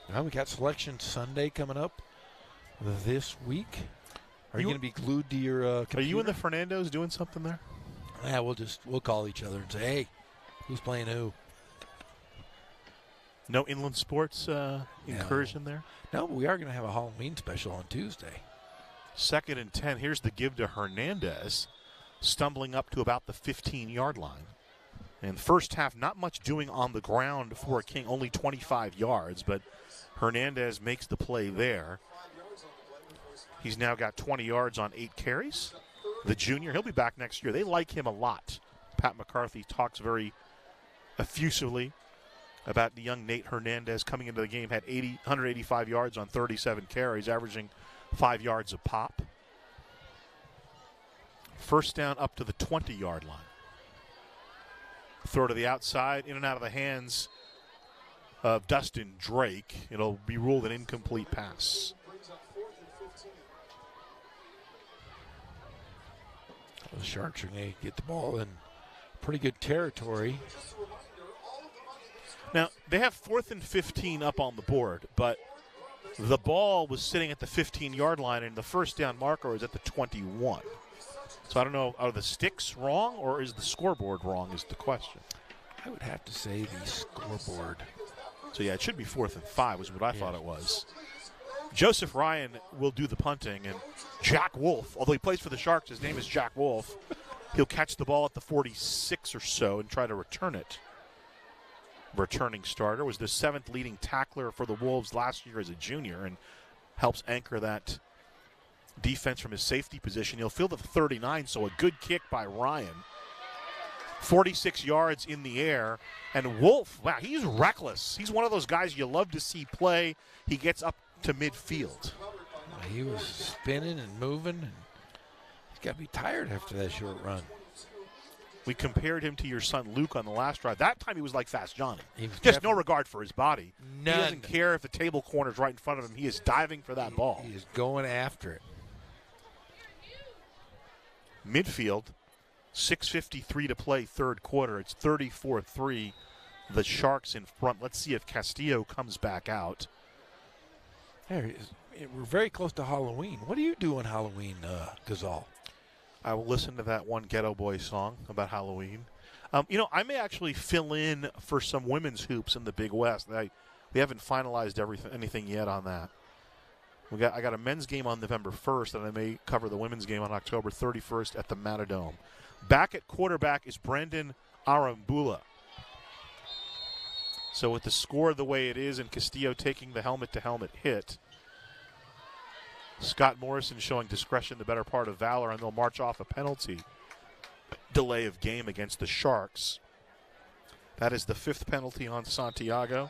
Well, we got Selection Sunday coming up this week. Are you going to be glued to your computer? Are you and the Fernandos doing something there? Yeah, we'll call each other and say, hey, who's playing who? No inland sports incursion there? No, but we are going to have a Halloween special on Tuesday. 2nd and 10. Here's the give to Hernandez, stumbling up to about the 15-yard line. And first half, not much doing on the ground for King, only 25 yards, but Hernandez makes the play there. He's now got 20 yards on 8 carries. The junior, he'll be back next year. They like him a lot. Pat McCarthy talks very effusively about the young Nate Hernandez coming into the game, had 185 yards on 37 carries, averaging 5 yards a pop. First down up to the 20-yard line. Throw to the outside, in and out of the hands of Dustin Drake. It'll be ruled an incomplete pass. The Sharks are going to get the ball in pretty good territory. Now, they have 4th and 15 up on the board, but the ball was sitting at the 15-yard line, and the first down marker is at the 21. So I don't know, are the sticks wrong or is the scoreboard wrong is the question. I would have to say the scoreboard. So, yeah, it should be 4th and 5 was what I thought it was. Joseph Ryan will do the punting, and Jack Wolf, although he plays for the Sharks, his name is Jack Wolf. He'll catch the ball at the 46 or so and try to return it. Returning starter was the 7th leading tackler for the Wolves last year as a junior and helps anchor that defense from his safety position. He'll field at the 39, so a good kick by Ryan. 46 yards in the air. And Wolf, wow, he's reckless. He's one of those guys you love to see play. He gets up to midfield. He was spinning and moving. And he's got to be tired after that short run. We compared him to your son Luke on the last drive. That time he was like Fast Johnny. Just no regard for his body. None. He doesn't care if the table corner's right in front of him. He is diving for that ball. He is going after it. Midfield, 6:53 to play, third quarter. It's 34-3. The Sharks in front. Let's see if Castillo comes back out. There he is. We're very close to Halloween. What do you do on Halloween, Gazal? I will listen to that one Ghetto Boy song about Halloween. I may actually fill in for some women's hoops in the Big West. We haven't finalized anything yet on that. I got a men's game on November 1st, and I may cover the women's game on October 31st at the Matadome. Back at quarterback is Brandon Arambula. So with the score the way it is and Castillo taking the helmet-to-helmet hit, Scott Morrison showing discretion, the better part of valor, and they'll march off a penalty delay of game against the Sharks. That is the 5th penalty on Santiago.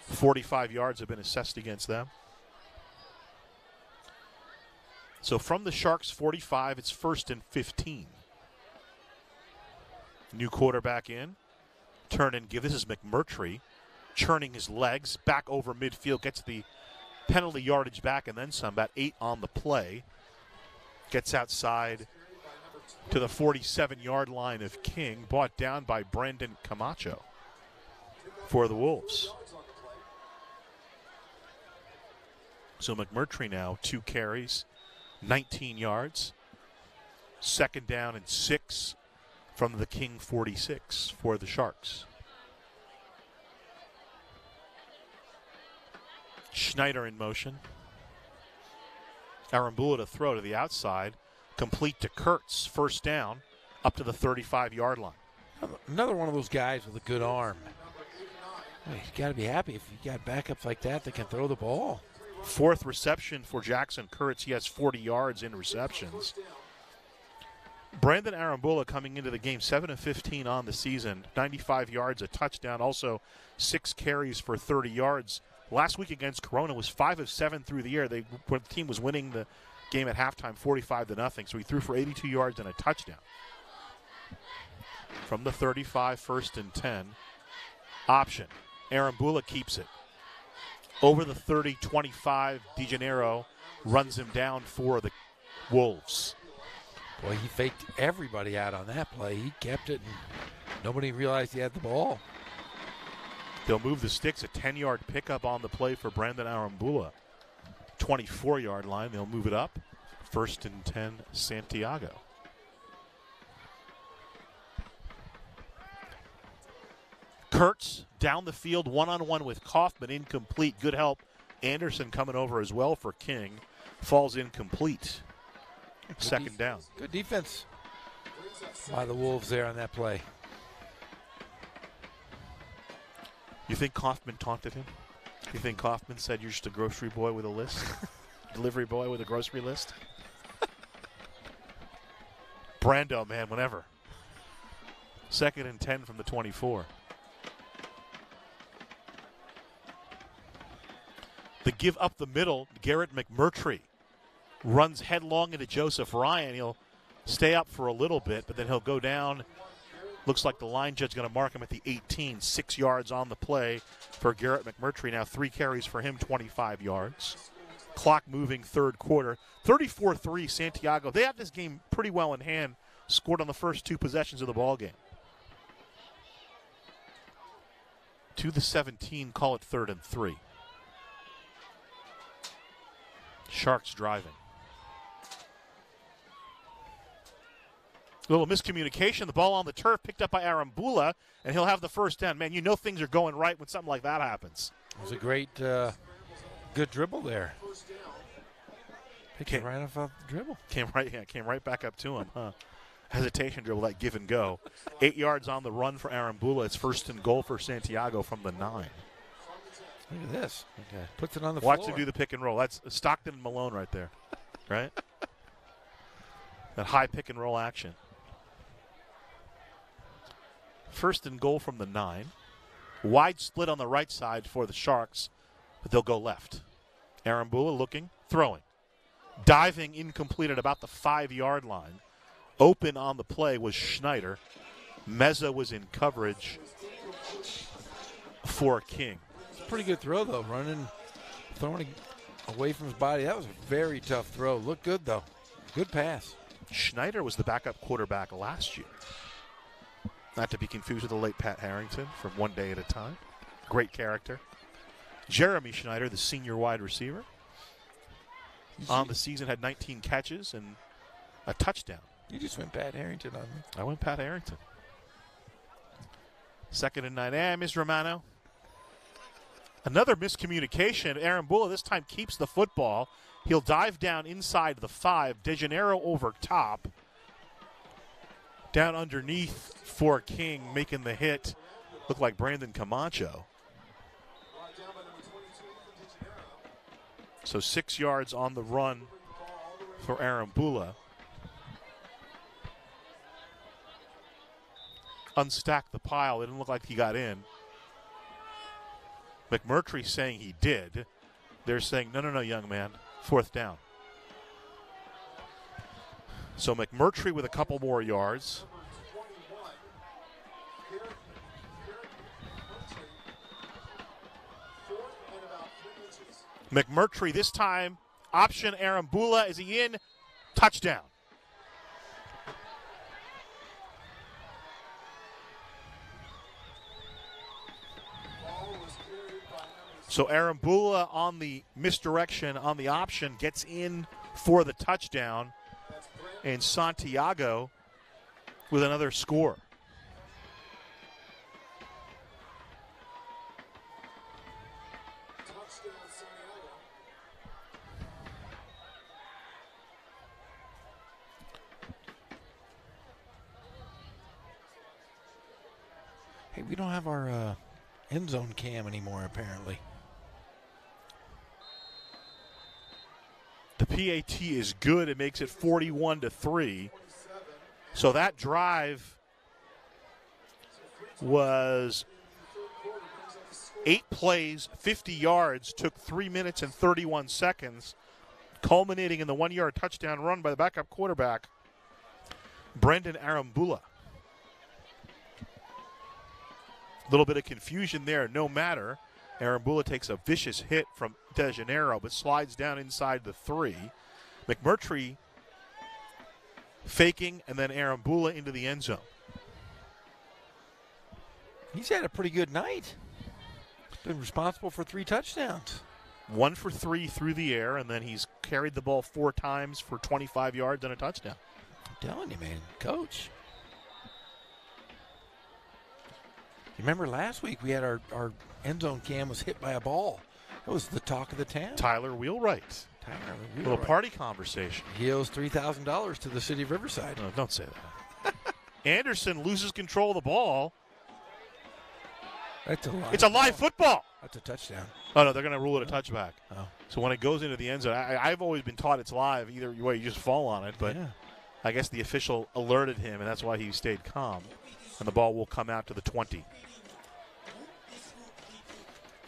45 yards have been assessed against them. So from the Sharks 45, it's 1st and 15. New quarterback in. Turn and give. This is McMurtry churning his legs back over midfield, gets the penalty yardage back and then some, about 8 on the play. Gets outside to the 47-yard line of King, brought down by Brandon Camacho for the Wolves. So McMurtry now 2 carries, 19 yards. 2nd down and 6 from the King 46 for the Sharks. Schneider in motion. Arambula to throw to the outside. Complete to Kurtz. 1st down up to the 35-yard line. Another one of those guys with a good arm. Well, he's got to be happy if you got backups like that that can throw the ball. 4th reception for Jackson Kurtz. He has 40 yards in receptions. Brandon Arambula coming into the game, 7 of 15 on the season, 95 yards, a touchdown, also 6 carries for 30 yards. Last week against Corona was 5 of 7 through the year. The team was winning the game at halftime 45-0, so he threw for 82 yards and a touchdown. From the 35, 1st and 10. Option. Arambula keeps it. Over the 30, 25, DeGennaro runs him down for the Wolves. Boy, he faked everybody out on that play. He kept it, and nobody realized he had the ball. They'll move the sticks, a 10-yard pickup on the play for Brandon Arambula. 24-yard line, they'll move it up. 1st and 10, Santiago. Kurtz down the field, one-on-one with Kaufman, incomplete. Good help. Anderson coming over as well for King. Falls incomplete. 2nd down. Good defense by the Wolves there on that play. You think Kaufman taunted him? You think Kaufman said you're just a grocery boy with a list? Delivery boy with a grocery list? Brando, man, whenever. 2nd and 10 from the 24. The give up the middle, Garrett McMurtry runs headlong into Joseph Ryan. He'll stay up for a little bit, but then he'll go down. Looks like the line judge is going to mark him at the 18, 6 yards on the play for Garrett McMurtry. Now 3 carries for him, 25 yards. Clock moving third quarter. 34-3 Santiago. They have this game pretty well in hand. Scored on the first 2 possessions of the ball game. To the 17, call it 3rd and 3. Sharks driving. A little miscommunication. The ball on the turf picked up by Arambula, and he'll have the first down. Man, you know things are going right when something like that happens. It was a great, good dribble there. Picked it right off the dribble. Came right back up to him, huh? Hesitation dribble, that give and go. 8 yards on the run for Arambula. It's 1st and goal for Santiago from the 9. Look at this. Okay. Puts it on the floor. Watch him do the pick and roll. That's Stockton and Malone right there, right? That high pick and roll action. 1st and goal from the 9. Wide split on the right side for the Sharks, but they'll go left. Arambula looking, throwing. Diving incomplete at about the 5-yard line. Open on the play was Schneider. Meza was in coverage for King. It's a pretty good throw, though. Throwing away from his body. That was a very tough throw. Looked good, though. Good pass. Schneider was the backup quarterback last year. Not to be confused with the late Pat Harrington from One Day at a Time. Great character. Jeremy Schneider, the senior wide receiver. On the season, had 19 catches and a touchdown. You just went Pat Harrington on me. I went Pat Harrington. 2nd and 9. Miss Romano. Another miscommunication. Arambula this time keeps the football. He'll dive down inside the 5. De Janeiro over top. Down underneath for King, making the hit. Looked like Brandon Camacho. So 6 yards on the run for Arambula. Unstack the pile. It didn't look like he got in. McMurtry saying he did. They're saying, no, young man. 4th down. So McMurtry with a couple more yards. McMurtry this time. Option Arambula. Is he in? Touchdown. So Arambula on the misdirection, on the option, gets in for the touchdown. And Santiago with another score. Hey, we don't have our end zone cam anymore, apparently. The PAT is good. It makes it 41-3. So that drive was 8 plays, 50 yards, took 3 minutes and 31 seconds, culminating in the 1-yard touchdown run by the backup quarterback, Brendan Arambula. A little bit of confusion there, no matter. Arambula takes a vicious hit from De Janeiro, but slides down inside the 3. McMurtry faking, and then Arambula into the end zone. He's had a pretty good night. Been responsible for 3 touchdowns. 1 for 3 through the air, and then he's carried the ball 4 times for 25 yards and a touchdown. I'm telling you, man, coach. You remember last week we had our end zone cam was hit by a ball. That was the talk of the town. Tyler Wheelwright. Little party conversation. He owes $3,000 to the city of Riverside. No, don't say that. Anderson loses control of the ball. That's a live It's a live football. That's a touchdown. Oh, no, they're going to rule it a touchback. Oh. So when it goes into the end zone, I've always been taught it's live. Either way, you just fall on it. But yeah. I guess the official alerted him, and that's why he stayed calm. And the ball will come out to the 20.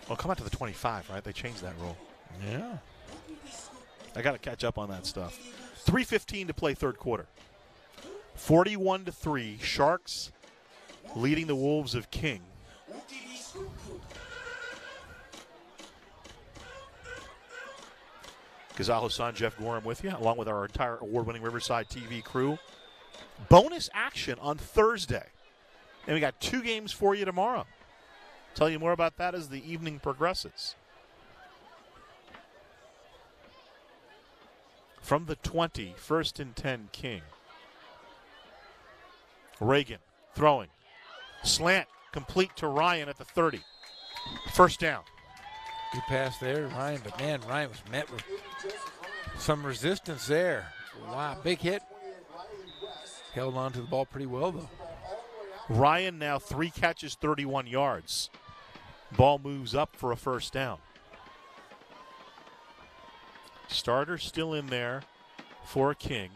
Well, come out to the 25, right? They changed that rule. Yeah. I got to catch up on that stuff. 3:15 to play third quarter. 41-3. Sharks leading the Wolves of King. Ghazal Hassan, Jeff Gorham with you, along with our entire award-winning Riverside TV crew. Bonus action on Thursday. And we got 2 games for you tomorrow. Tell you more about that as the evening progresses. From the 20, 1st and 10, King. Reagan throwing. Slant complete to Ryan at the 30. First down. Good pass there, Ryan. But, man, Ryan was met with some resistance there. Wow, big hit. Held on to the ball pretty well, though. Ryan now 3 catches, 31 yards. Ball moves up for a first down. Starter still in there for King.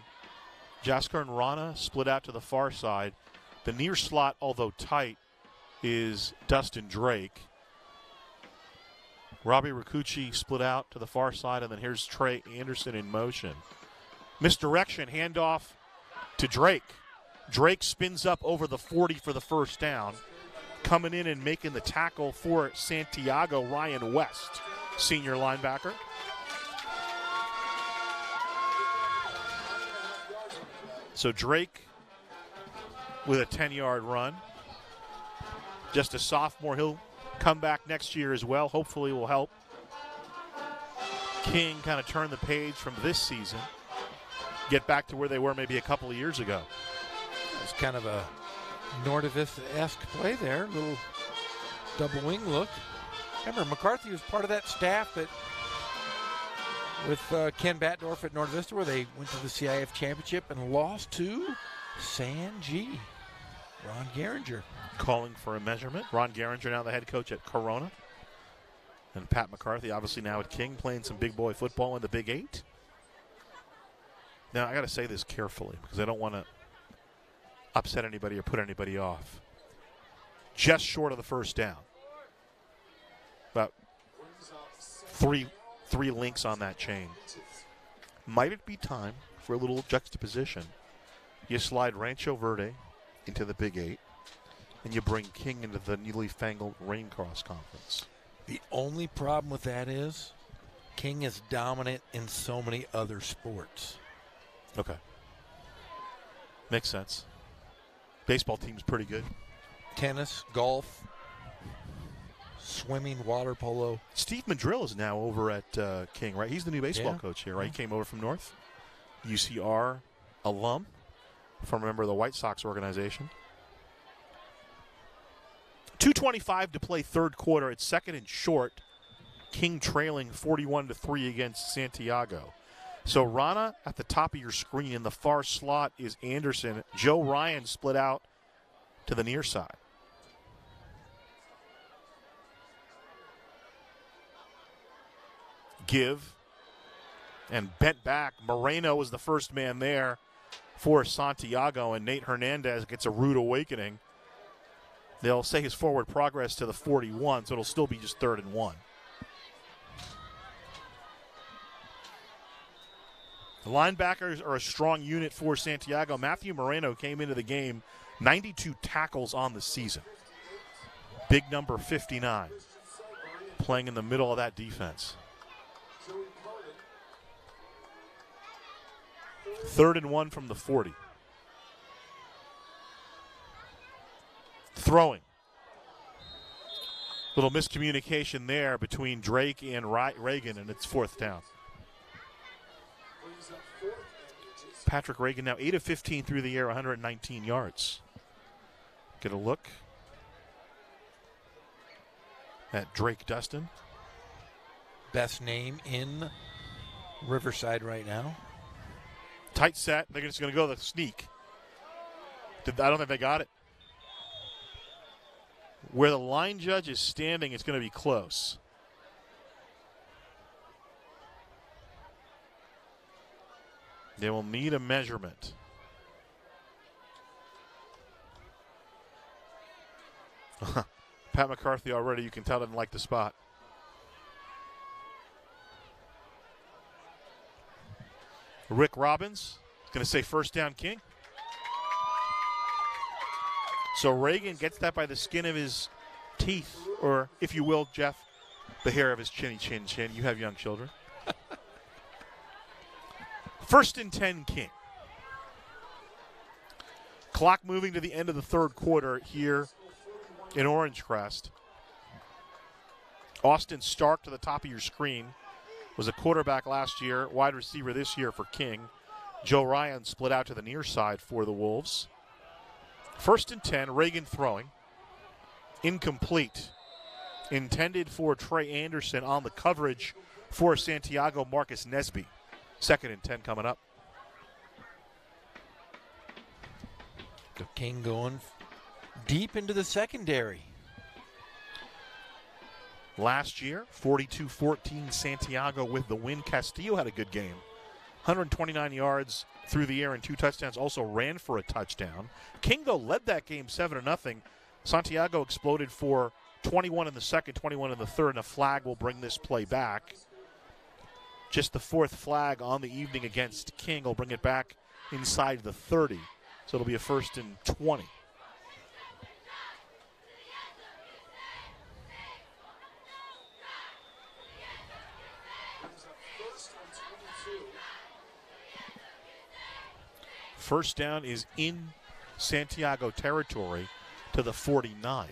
Jasker and Rana split out to the far side. The near slot, although tight, is Dustin Drake. Robbie Rakucci split out to the far side, and then here's Trey Anderson in motion. Misdirection, handoff to Drake. Drake spins up over the 40 for the first down. Coming in and making the tackle for Santiago, Ryan West, senior linebacker. So Drake with a 10-yard run. Just a sophomore. He'll come back next year as well. Hopefully will help King kind of turn the page from this season. Get back to where they were maybe a couple of years ago. It's kind of a Nordavista-esque play there. Little double wing look. Remember, McCarthy was part of that staff that with Ken Batdorf at Nordavista where they went to the CIF championship and lost to San G. Ron Gehringer. Calling for a measurement. Ron Gehringer now the head coach at Corona. And Pat McCarthy obviously now at King playing some big boy football in the Big 8. Now, I got to say this carefully because I don't want to upset anybody or put anybody off. Just short of the first down. About three links on that chain. Might it be time for a little juxtaposition? You slide Rancho Verde into the Big 8, and you bring King into the newly fangled Raincross Conference. The only problem with that is King is dominant in so many other sports. Okay. Makes sense. Baseball team's pretty good. Tennis, golf, swimming, water polo. Steve Madrill is now over at King, right? He's the new baseball coach here, right? He came over from North. UCR alum, from a member of the White Sox organization. 2:25 to play third quarter. It's second and short. King trailing 41-3 against Santiago. So Rana at the top of your screen. In the far slot is Anderson. Joe Ryan split out to the near side. Give and bent back. Moreno was the first man there for Santiago, and Nate Hernandez gets a rude awakening. They'll say his forward progress to the 41, so it'll still be just 3rd and 1. The linebackers are a strong unit for Santiago. Matthew Moreno came into the game 92 tackles on the season. Big number 59, playing in the middle of that defense. 3rd and 1 from the 40. Throwing. Little miscommunication there between Drake and Reagan, and it's 4th down. Patrick Reagan now 8 of 15 through the air, 119 yards. Get a look at Drake Dustin. Best name in Riverside right now. Tight set. They're just going to go the sneak. I don't think they got it. Where the line judge is standing, it's going to be close. They will need a measurement. Pat McCarthy already, you can tell, didn't like the spot. Rick Robbins is going to say first down, King. So Reagan gets that by the skin of his teeth, or if you will, Jeff, the hair of his chin. You have young children. First and 10, King. Clock moving to the end of the third quarter here in Orange Crest. Austin Stark to the top of your screen was a quarterback last year, wide receiver this year for King. Joe Ryan split out to the near side for the Wolves. First and 10, Reagan throwing. Incomplete. Intended for Trey Anderson on the coverage for Santiago Marcus Nesby. Second and 10 coming up. King going deep into the secondary. Last year, 42-14 Santiago with the win. Castillo had a good game. 129 yards through the air and 2 touchdowns. Also ran for a touchdown. King, though, led that game 7-0. Santiago exploded for 21 in the second, 21 in the third, and a flag will bring this play back. Just the 4th flag on the evening against King will bring it back inside the 30. So it'll be a first and 20. First down is in Santiago territory to the 49.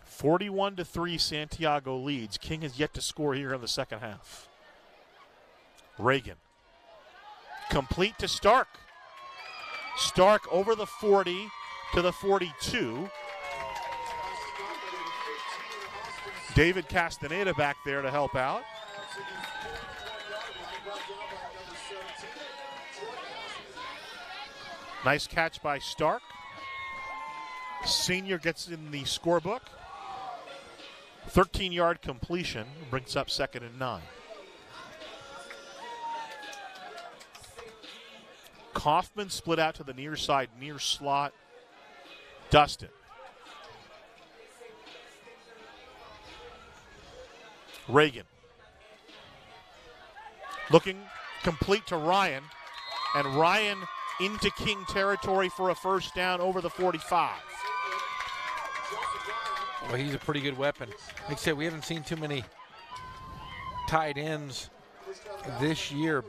(41-3) Santiago leads. King has yet to score here in the second half. Reagan. Complete to Stark. Stark over the 40 to the 42. David Castaneda back there to help out. Nice catch by Stark. Senior gets in the scorebook. 13-yard completion brings up second and 9. Kaufman split out to the near side, near slot. Dustin. Reagan. Looking complete to Ryan. And Ryan into King territory for a first down over the 45. Well, he's a pretty good weapon. Like I said, we haven't seen too many tight ends this year,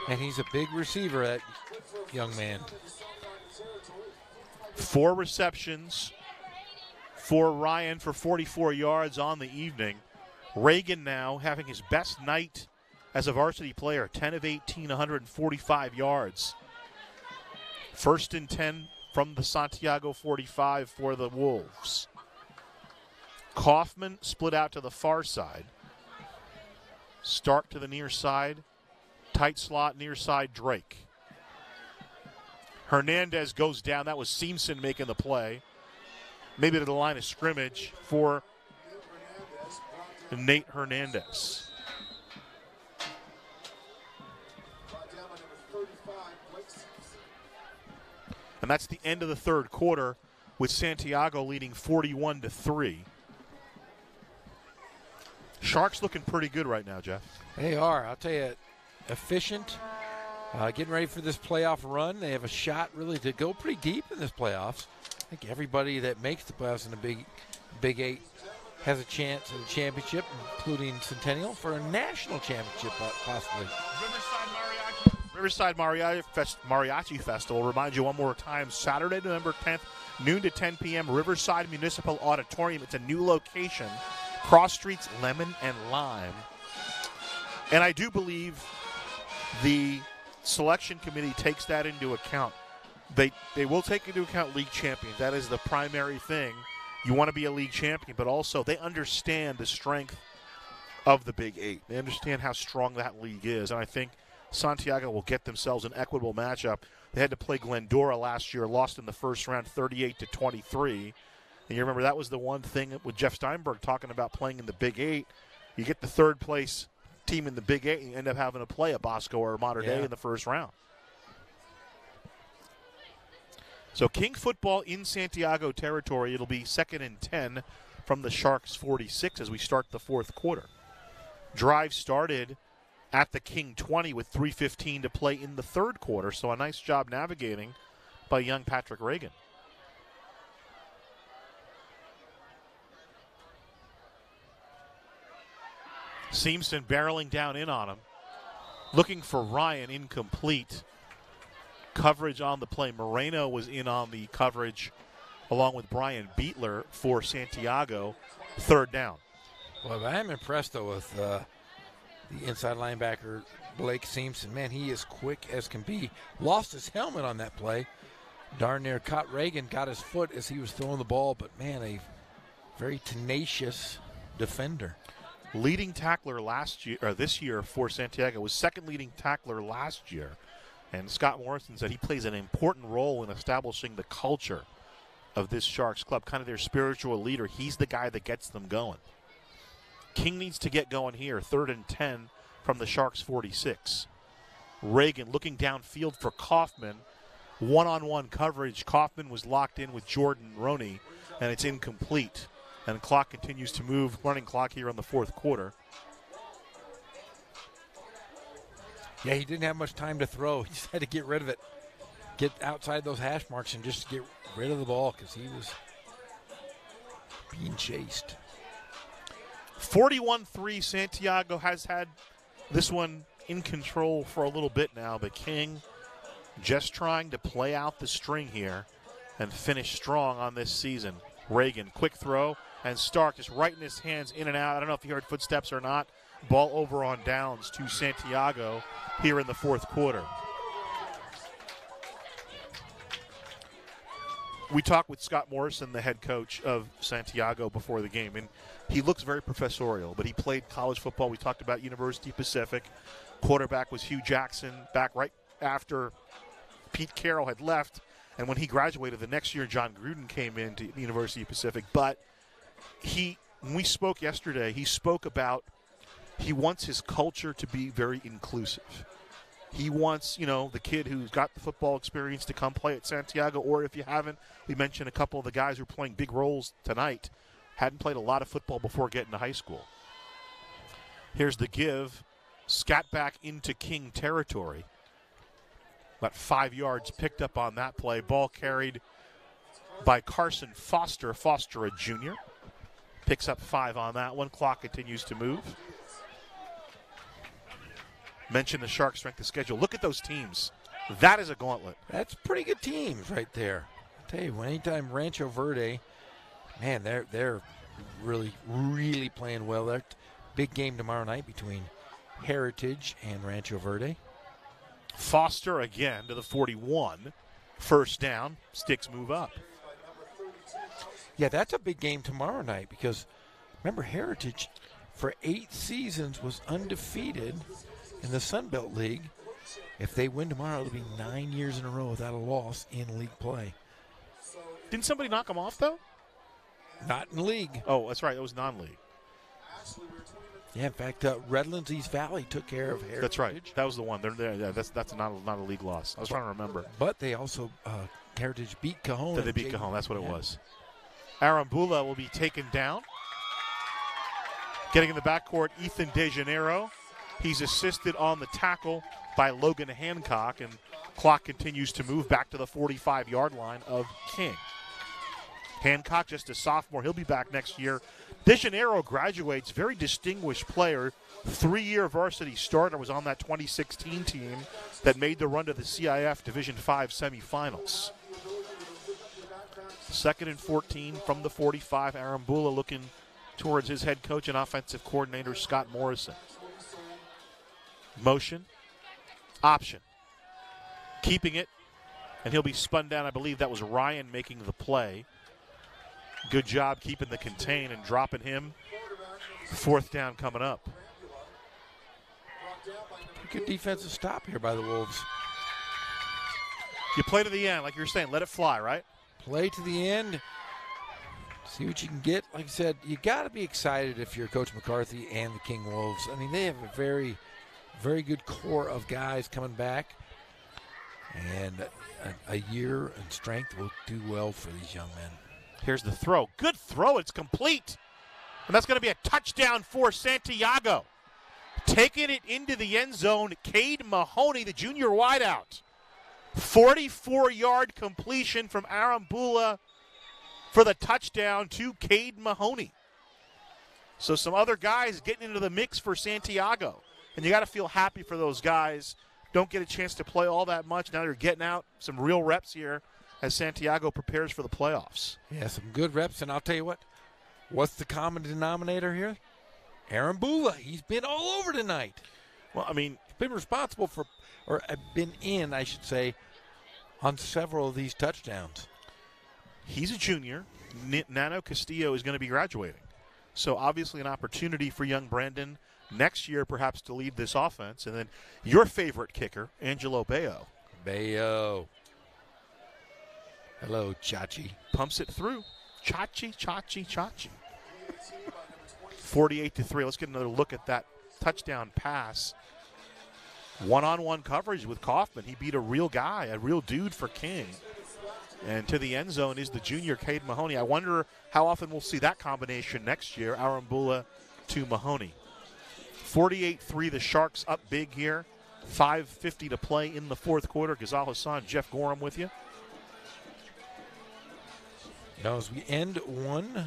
and he's a big receiver, that young man. 4 receptions for Ryan for 44 yards on the evening. Reagan now having his best night as a varsity player, 10 of 18, 145 yards. First and 10 from the Santiago 45 for the Wolves. Kaufman split out to the far side. Stark to the near side. Tight slot, near side, Drake. Hernandez goes down. That was Seamson making the play. Maybe to the line of scrimmage for Nate Hernandez. And that's the end of the third quarter with Santiago leading 41-3. Sharks looking pretty good right now, Jeff. They are. I'll tell you, efficient, getting ready for this playoff run. They have a shot really to go pretty deep in this playoffs. I think everybody that makes the playoffs in the Big Eight has a chance at a championship, including Centennial, for a national championship possibly. Riverside Mariachi Festival. Remind you one more time, Saturday, November 10th, noon to 10 p.m., Riverside Municipal Auditorium. It's a new location, cross streets Lemon and Lime. And I do believe the selection committee takes that into account. They will take into account league champions. That is the primary thing. You want to be a league champion, but also they understand the strength of the Big Eight. They understand how strong that league is, and I think Santiago will get themselves an equitable matchup. They had to play Glendora last year, lost in the first round 38-23. And you remember that was the one thing with Jeff Steinberg talking about playing in the Big Eight. You get the third place team in the Big Eight and you end up having to play a Bosco or a Mater Dei in the first round. So King football in Santiago territory. It'll be 2nd and 10 from the Sharks 46 as we start the fourth quarter. Drive started at the King 20 with 3:15 to play in the third quarter. So a nice job navigating by young Patrick Reagan. Seamson barreling down in on him. Looking for Ryan, incomplete. Coverage on the play. Moreno was in on the coverage along with Brian Beetler for Santiago. Third down. Well, I am impressed, though, with the inside linebacker, Blake Seamson. Man, he is quick as can be. Lost his helmet on that play. Darn near caught Reagan, got his foot as he was throwing the ball, but, man, a very tenacious defender. Leading tackler this year for Santiago was second leading tackler last year. And Scott Morrison said he plays an important role in establishing the culture of this Sharks club, kind of their spiritual leader. He's the guy that gets them going. King needs to get going here. 3rd and 10 from the Sharks 46. Reagan looking downfield for Kaufman. One-on-one coverage. Kaufman was locked in with Jordan Roney, and it's incomplete. And the clock continues to move. Running clock here on the fourth quarter. Yeah, he didn't have much time to throw. He just had to get rid of it. Get outside those hash marks and just get rid of the ball because he was being chased. 41-3, Santiago has had this one in control for a little bit now, but King just trying to play out the string here and finish strong on this season. Reagan, quick throw, and Stark just right in his hands, in and out. I don't know if you heard footsteps or not. Ball over on downs to Santiago here in the fourth quarter. We talked with Scott Morrison, the head coach of Santiago, before the game, and he looks very professorial, but he played college football. We talked about University Pacific. Quarterback was Hugh Jackson back right after Pete Carroll had left, and when he graduated the next year, John Gruden came into University Pacific. But when we spoke yesterday, he spoke about he wants his culture to be very inclusive. He wants, the kid who's got the football experience to come play at Santiago, or if you haven't, we mentioned a couple of the guys who are playing big roles tonight, hadn't played a lot of football before getting to high school. Here's the give. Scat back into King territory. About 5 yards picked up on that play. Ball carried by Carson Foster. Foster, a junior. Picks up 5 on that one. Clock continues to move. Mention the Sharks' strength of schedule. Look at those teams. That is a gauntlet. That's pretty good teams right there. I tell you, anytime Rancho Verde, man, they're really, really playing well. That big game tomorrow night between Heritage and Rancho Verde. Foster again to the 41. First down. Sticks move up. Yeah, that's a big game tomorrow night because, remember, Heritage for 8 seasons was undefeated in the Sun Belt League. If they win tomorrow, it'll be 9 years in a row without a loss in league play. Didn't somebody knock them off, though? Not in league. Oh, that's right. It was non-league. Yeah, in fact, Redlands East Valley took care of Heritage. That's right. That was the one. They're there. Yeah, that's not a league loss. I was trying to remember. But they also, Heritage beat Cajon. They beat Cajon. That's what it was. Arambula will be taken down. Getting in the backcourt, Ethan DeJaneiro. He's assisted on the tackle by Logan Hancock, and clock continues to move back to the 45-yard line of King. Hancock, just a sophomore. He'll be back next year. DeJaneiro graduates, very distinguished player. 3-year varsity starter, was on that 2016 team that made the run to the CIF Division V semifinals. 2nd and 14 from the 45. Arambula looking towards his head coach and offensive coordinator, Scott Morrison. Motion. Option. Keeping it. And he'll be spun down. I believe that was Ryan making the play. Good job keeping the contain and dropping him. 4th down coming up. Good defensive stop here by the Wolves. You play to the end, like you were saying. Let it fly, right? Play to the end. See what you can get. Like I said, you got to be excited if you're Coach McCarthy and the King Wolves. I mean, they have a very, very good core of guys coming back. And a year in strength will do well for these young men. Here's the throw. Good throw. It's complete. And that's going to be a touchdown for Santiago. Taking it into the end zone, Cade Mahoney, the junior wideout. 44-yard completion from Arambula for the touchdown to Cade Mahoney. So some other guys getting into the mix for Santiago. And you got to feel happy for those guys. Don't get a chance to play all that much. Now they're getting out some real reps here as Santiago prepares for the playoffs. Yeah, some good reps. And I'll tell you what, what's the common denominator here? Arambula. He's been all over tonight. Well, I mean, he's been responsible for, or been in, I should say, on several of these touchdowns. He's a junior. Nano Castillo is going to be graduating. So obviously an opportunity for young Brandon next year perhaps to lead this offense. And then your favorite kicker, Angelo Bayo. Bayo. Hello, Chachi. Pumps it through. Chachi. 48-3. Let's get another look at that touchdown pass. One-on-one coverage with Kaufman. He beat a real guy, a real dude for King. And to the end zone is the junior Cade Mahoney. I wonder how often we'll see that combination next year, Arambula to Mahoney. 48-3, the Sharks up big here. 5:50 to play in the fourth quarter. Ghazal Hassan, Jeff Gorham with you. Now, as we end one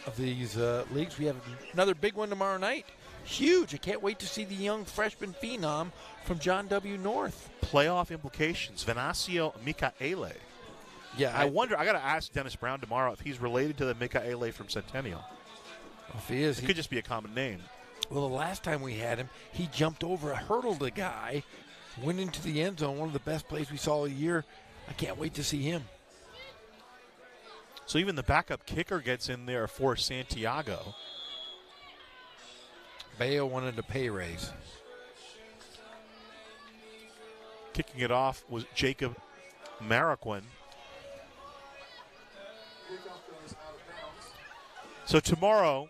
of these leagues, we have another big one tomorrow night. Huge. I can't wait to see the young freshman phenom from John W. North. Playoff implications. Venancio Micaele. Yeah, I wonder, I got to ask Dennis Brown tomorrow if he's related to the Micaele from Centennial. If he is. It could just be a common name. Well, the last time we had him, he jumped over, hurdled a guy, went into the end zone, one of the best plays we saw all year. I can't wait to see him. So even the backup kicker gets in there for Santiago. Bayo wanted a pay raise. Kicking it off was Jacob Marroquin. So tomorrow,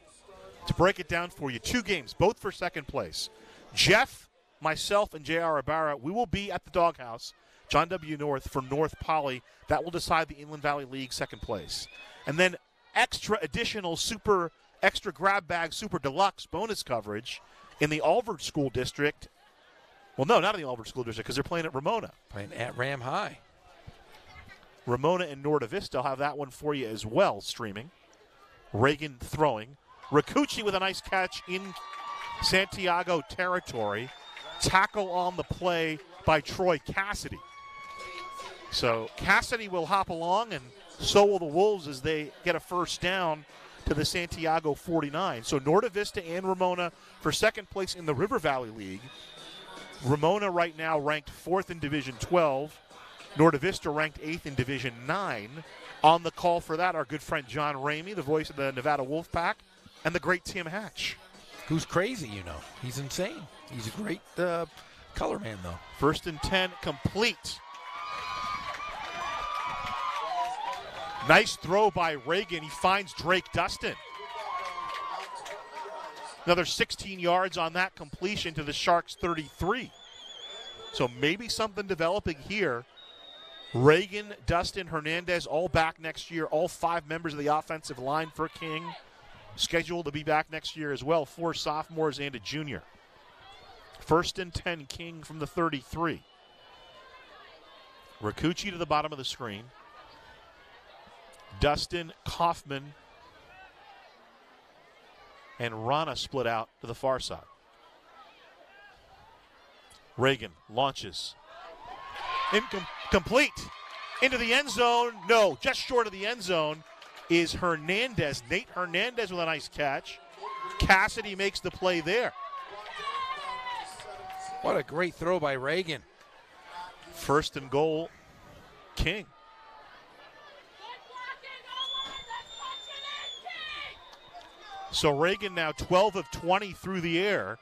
to break it down for you, 2 games, both for second place. Jeff, myself, and J.R. Ibarra, we will be at the Doghouse, John W. North, for North Poly. That will decide the Inland Valley League second place. And then extra grab bag, super deluxe bonus coverage in the Alvord School District. Well, no, not in the Alvord School District because they're playing at Ramona. Playing at Ram High. Ramona and Norda Vista. I'll have that one for you as well, streaming. Reagan throwing. Rakucci with a nice catch in Santiago territory. Tackle on the play by Troy Cassidy. So Cassidy will hop along, and so will the Wolves as they get a first down to the Santiago 49. So Norda Vista and Ramona for second place in the River Valley League. Ramona right now ranked 4th in Division 12. Norda Vista ranked 8th in Division 9. On the call for that, our good friend John Ramey, the voice of the Nevada Wolfpack, and the great Tim Hatch. Who's crazy, you know. He's insane. He's a great color man, though. 1st and 10, complete. Nice throw by Reagan. He finds Drake Dustin. Another 16 yards on that completion to the Sharks 33. So maybe something developing here. Reagan, Dustin, Hernandez all back next year. All 5 members of the offensive line for King scheduled to be back next year as well. 4 sophomores and a junior. 1st and 10, King from the 33. Rakucci to the bottom of the screen. Dustin, Kaufman, and Rana split out to the far side. Reagan launches. Incomplete. Into the end zone. No, just short of the end zone is Hernandez. Nate Hernandez with a nice catch. Cassidy makes the play there. What a great throw by Reagan. 1st and goal, King. So Reagan now 12 of 20 through the air.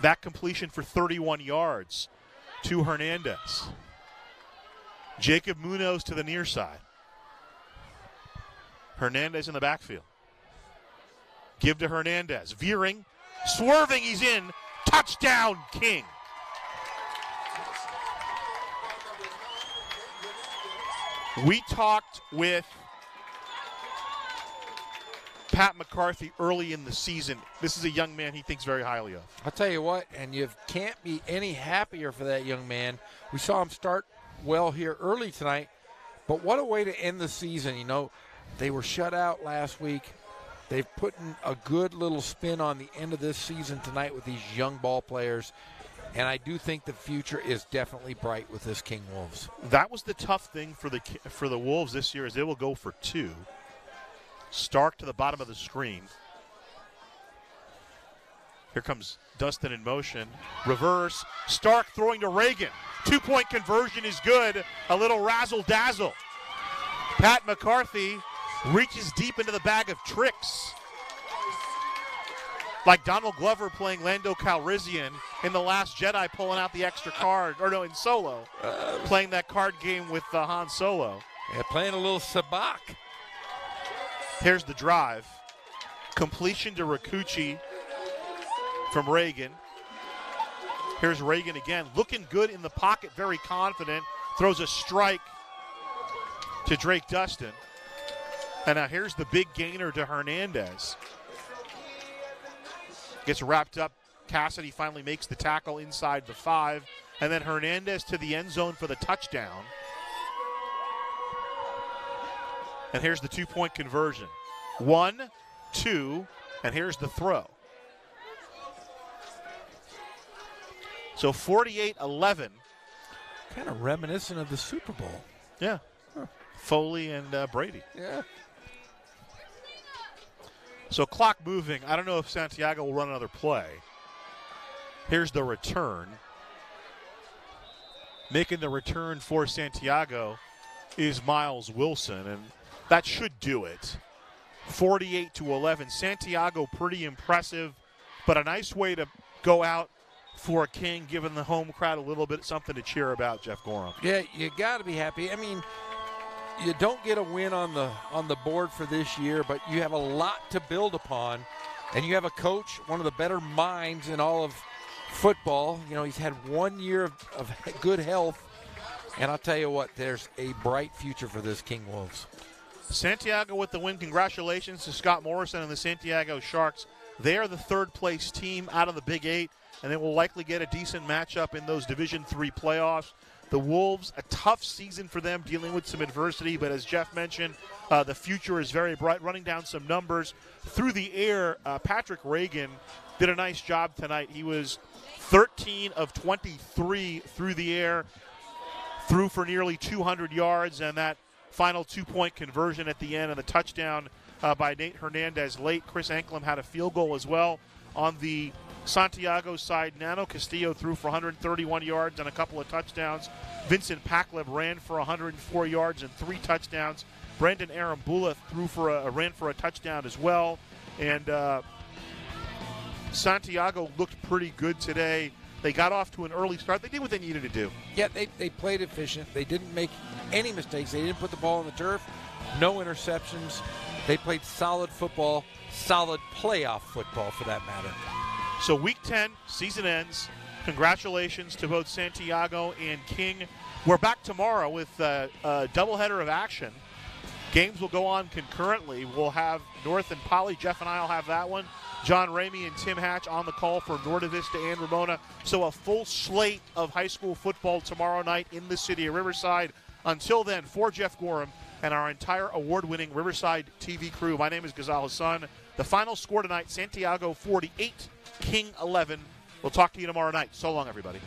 That completion for 31 yards to Hernandez. Jacob Munoz to the near side. Hernandez in the backfield. Give to Hernandez. Veering. Swerving. He's in. Touchdown, King. We talked with Pat McCarthy early in the season. This is a young man he thinks very highly of. I'll tell you what, and you can't be any happier for that young man. We saw him start well here early tonight, but what a way to end the season. You know, they were shut out last week. They've put in a good little spin on the end of this season tonight with these young ball players, and I do think the future is definitely bright with this King Wolves. That was the tough thing for the Wolves this year, is they will go for two. Stark to the bottom of the screen. Here comes Dustin in motion. Reverse. Stark throwing to Reagan. 2-point conversion is good. A little razzle-dazzle. Pat McCarthy reaches deep into the bag of tricks. Like Donald Glover playing Lando Calrissian in The Last Jedi, pulling out the extra card. Or no, in Solo. Playing that card game with Han Solo. Yeah, playing a little sabak. Here's the drive. Completion to Rakucci from Reagan. Here's Reagan again. Looking good in the pocket, very confident. Throws a strike to Drake Dustin. And now here's the big gainer to Hernandez. Gets wrapped up. Cassidy finally makes the tackle inside the 5. And then Hernandez to the end zone for the touchdown. And here's the 2-point conversion. 1, 2, and here's the throw. So 48-11. Kind of reminiscent of the Super Bowl. Yeah. Foley and Brady. Yeah. So clock moving. I don't know if Santiago will run another play. Here's the return. Making the return for Santiago is Miles Wilson, and that should do it. 48-11. Santiago pretty impressive, but a nice way to go out for King, giving the home crowd a little bit something to cheer about, Jeff Gorham. Yeah, you got to be happy. I mean, you don't get a win on the board for this year, but you have a lot to build upon, and you have a coach, one of the better minds in all of football. You know, he's had 1 year of good health, and I'll tell you what, there's a bright future for this King Wolves. Santiago with the win. Congratulations to Scott Morrison and the Santiago Sharks. They are the third-place team out of the Big 8, and they will likely get a decent matchup in those Division III playoffs. The Wolves, a tough season for them, dealing with some adversity, but as Jeff mentioned, the future is very bright. Running down some numbers through the air, Patrick Reagan did a nice job tonight. He was 13 of 23 through the air, threw for nearly 200 yards, and that final 2-point conversion at the end and the touchdown by Nate Hernandez late. Chris Anklem had a field goal as well. On the Santiago side, Nano Castillo threw for 131 yards and a couple of touchdowns. Vincent Pakleb ran for 104 yards and 3 touchdowns. Brandon Arambula ran for a touchdown as well. And Santiago looked pretty good today. They got off to an early start. They did what they needed to do. Yeah, they played efficient. They didn't make any mistakes. They didn't put the ball on the turf. No interceptions. They played solid football, solid playoff football for that matter. So Week 10, season ends. Congratulations to both Santiago and King. We're back tomorrow with a doubleheader of action. Games will go on concurrently. We'll have North and Poly. Jeff and I will have that one. John Ramey and Tim Hatch on the call for Norte Vista and Ramona. So a full slate of high school football tomorrow night in the city of Riverside. Until then, for Jeff Gorham and our entire award-winning Riverside TV crew, my name is Ghazal Hassan. The final score tonight, Santiago 48, King 11. We'll talk to you tomorrow night. So long, everybody.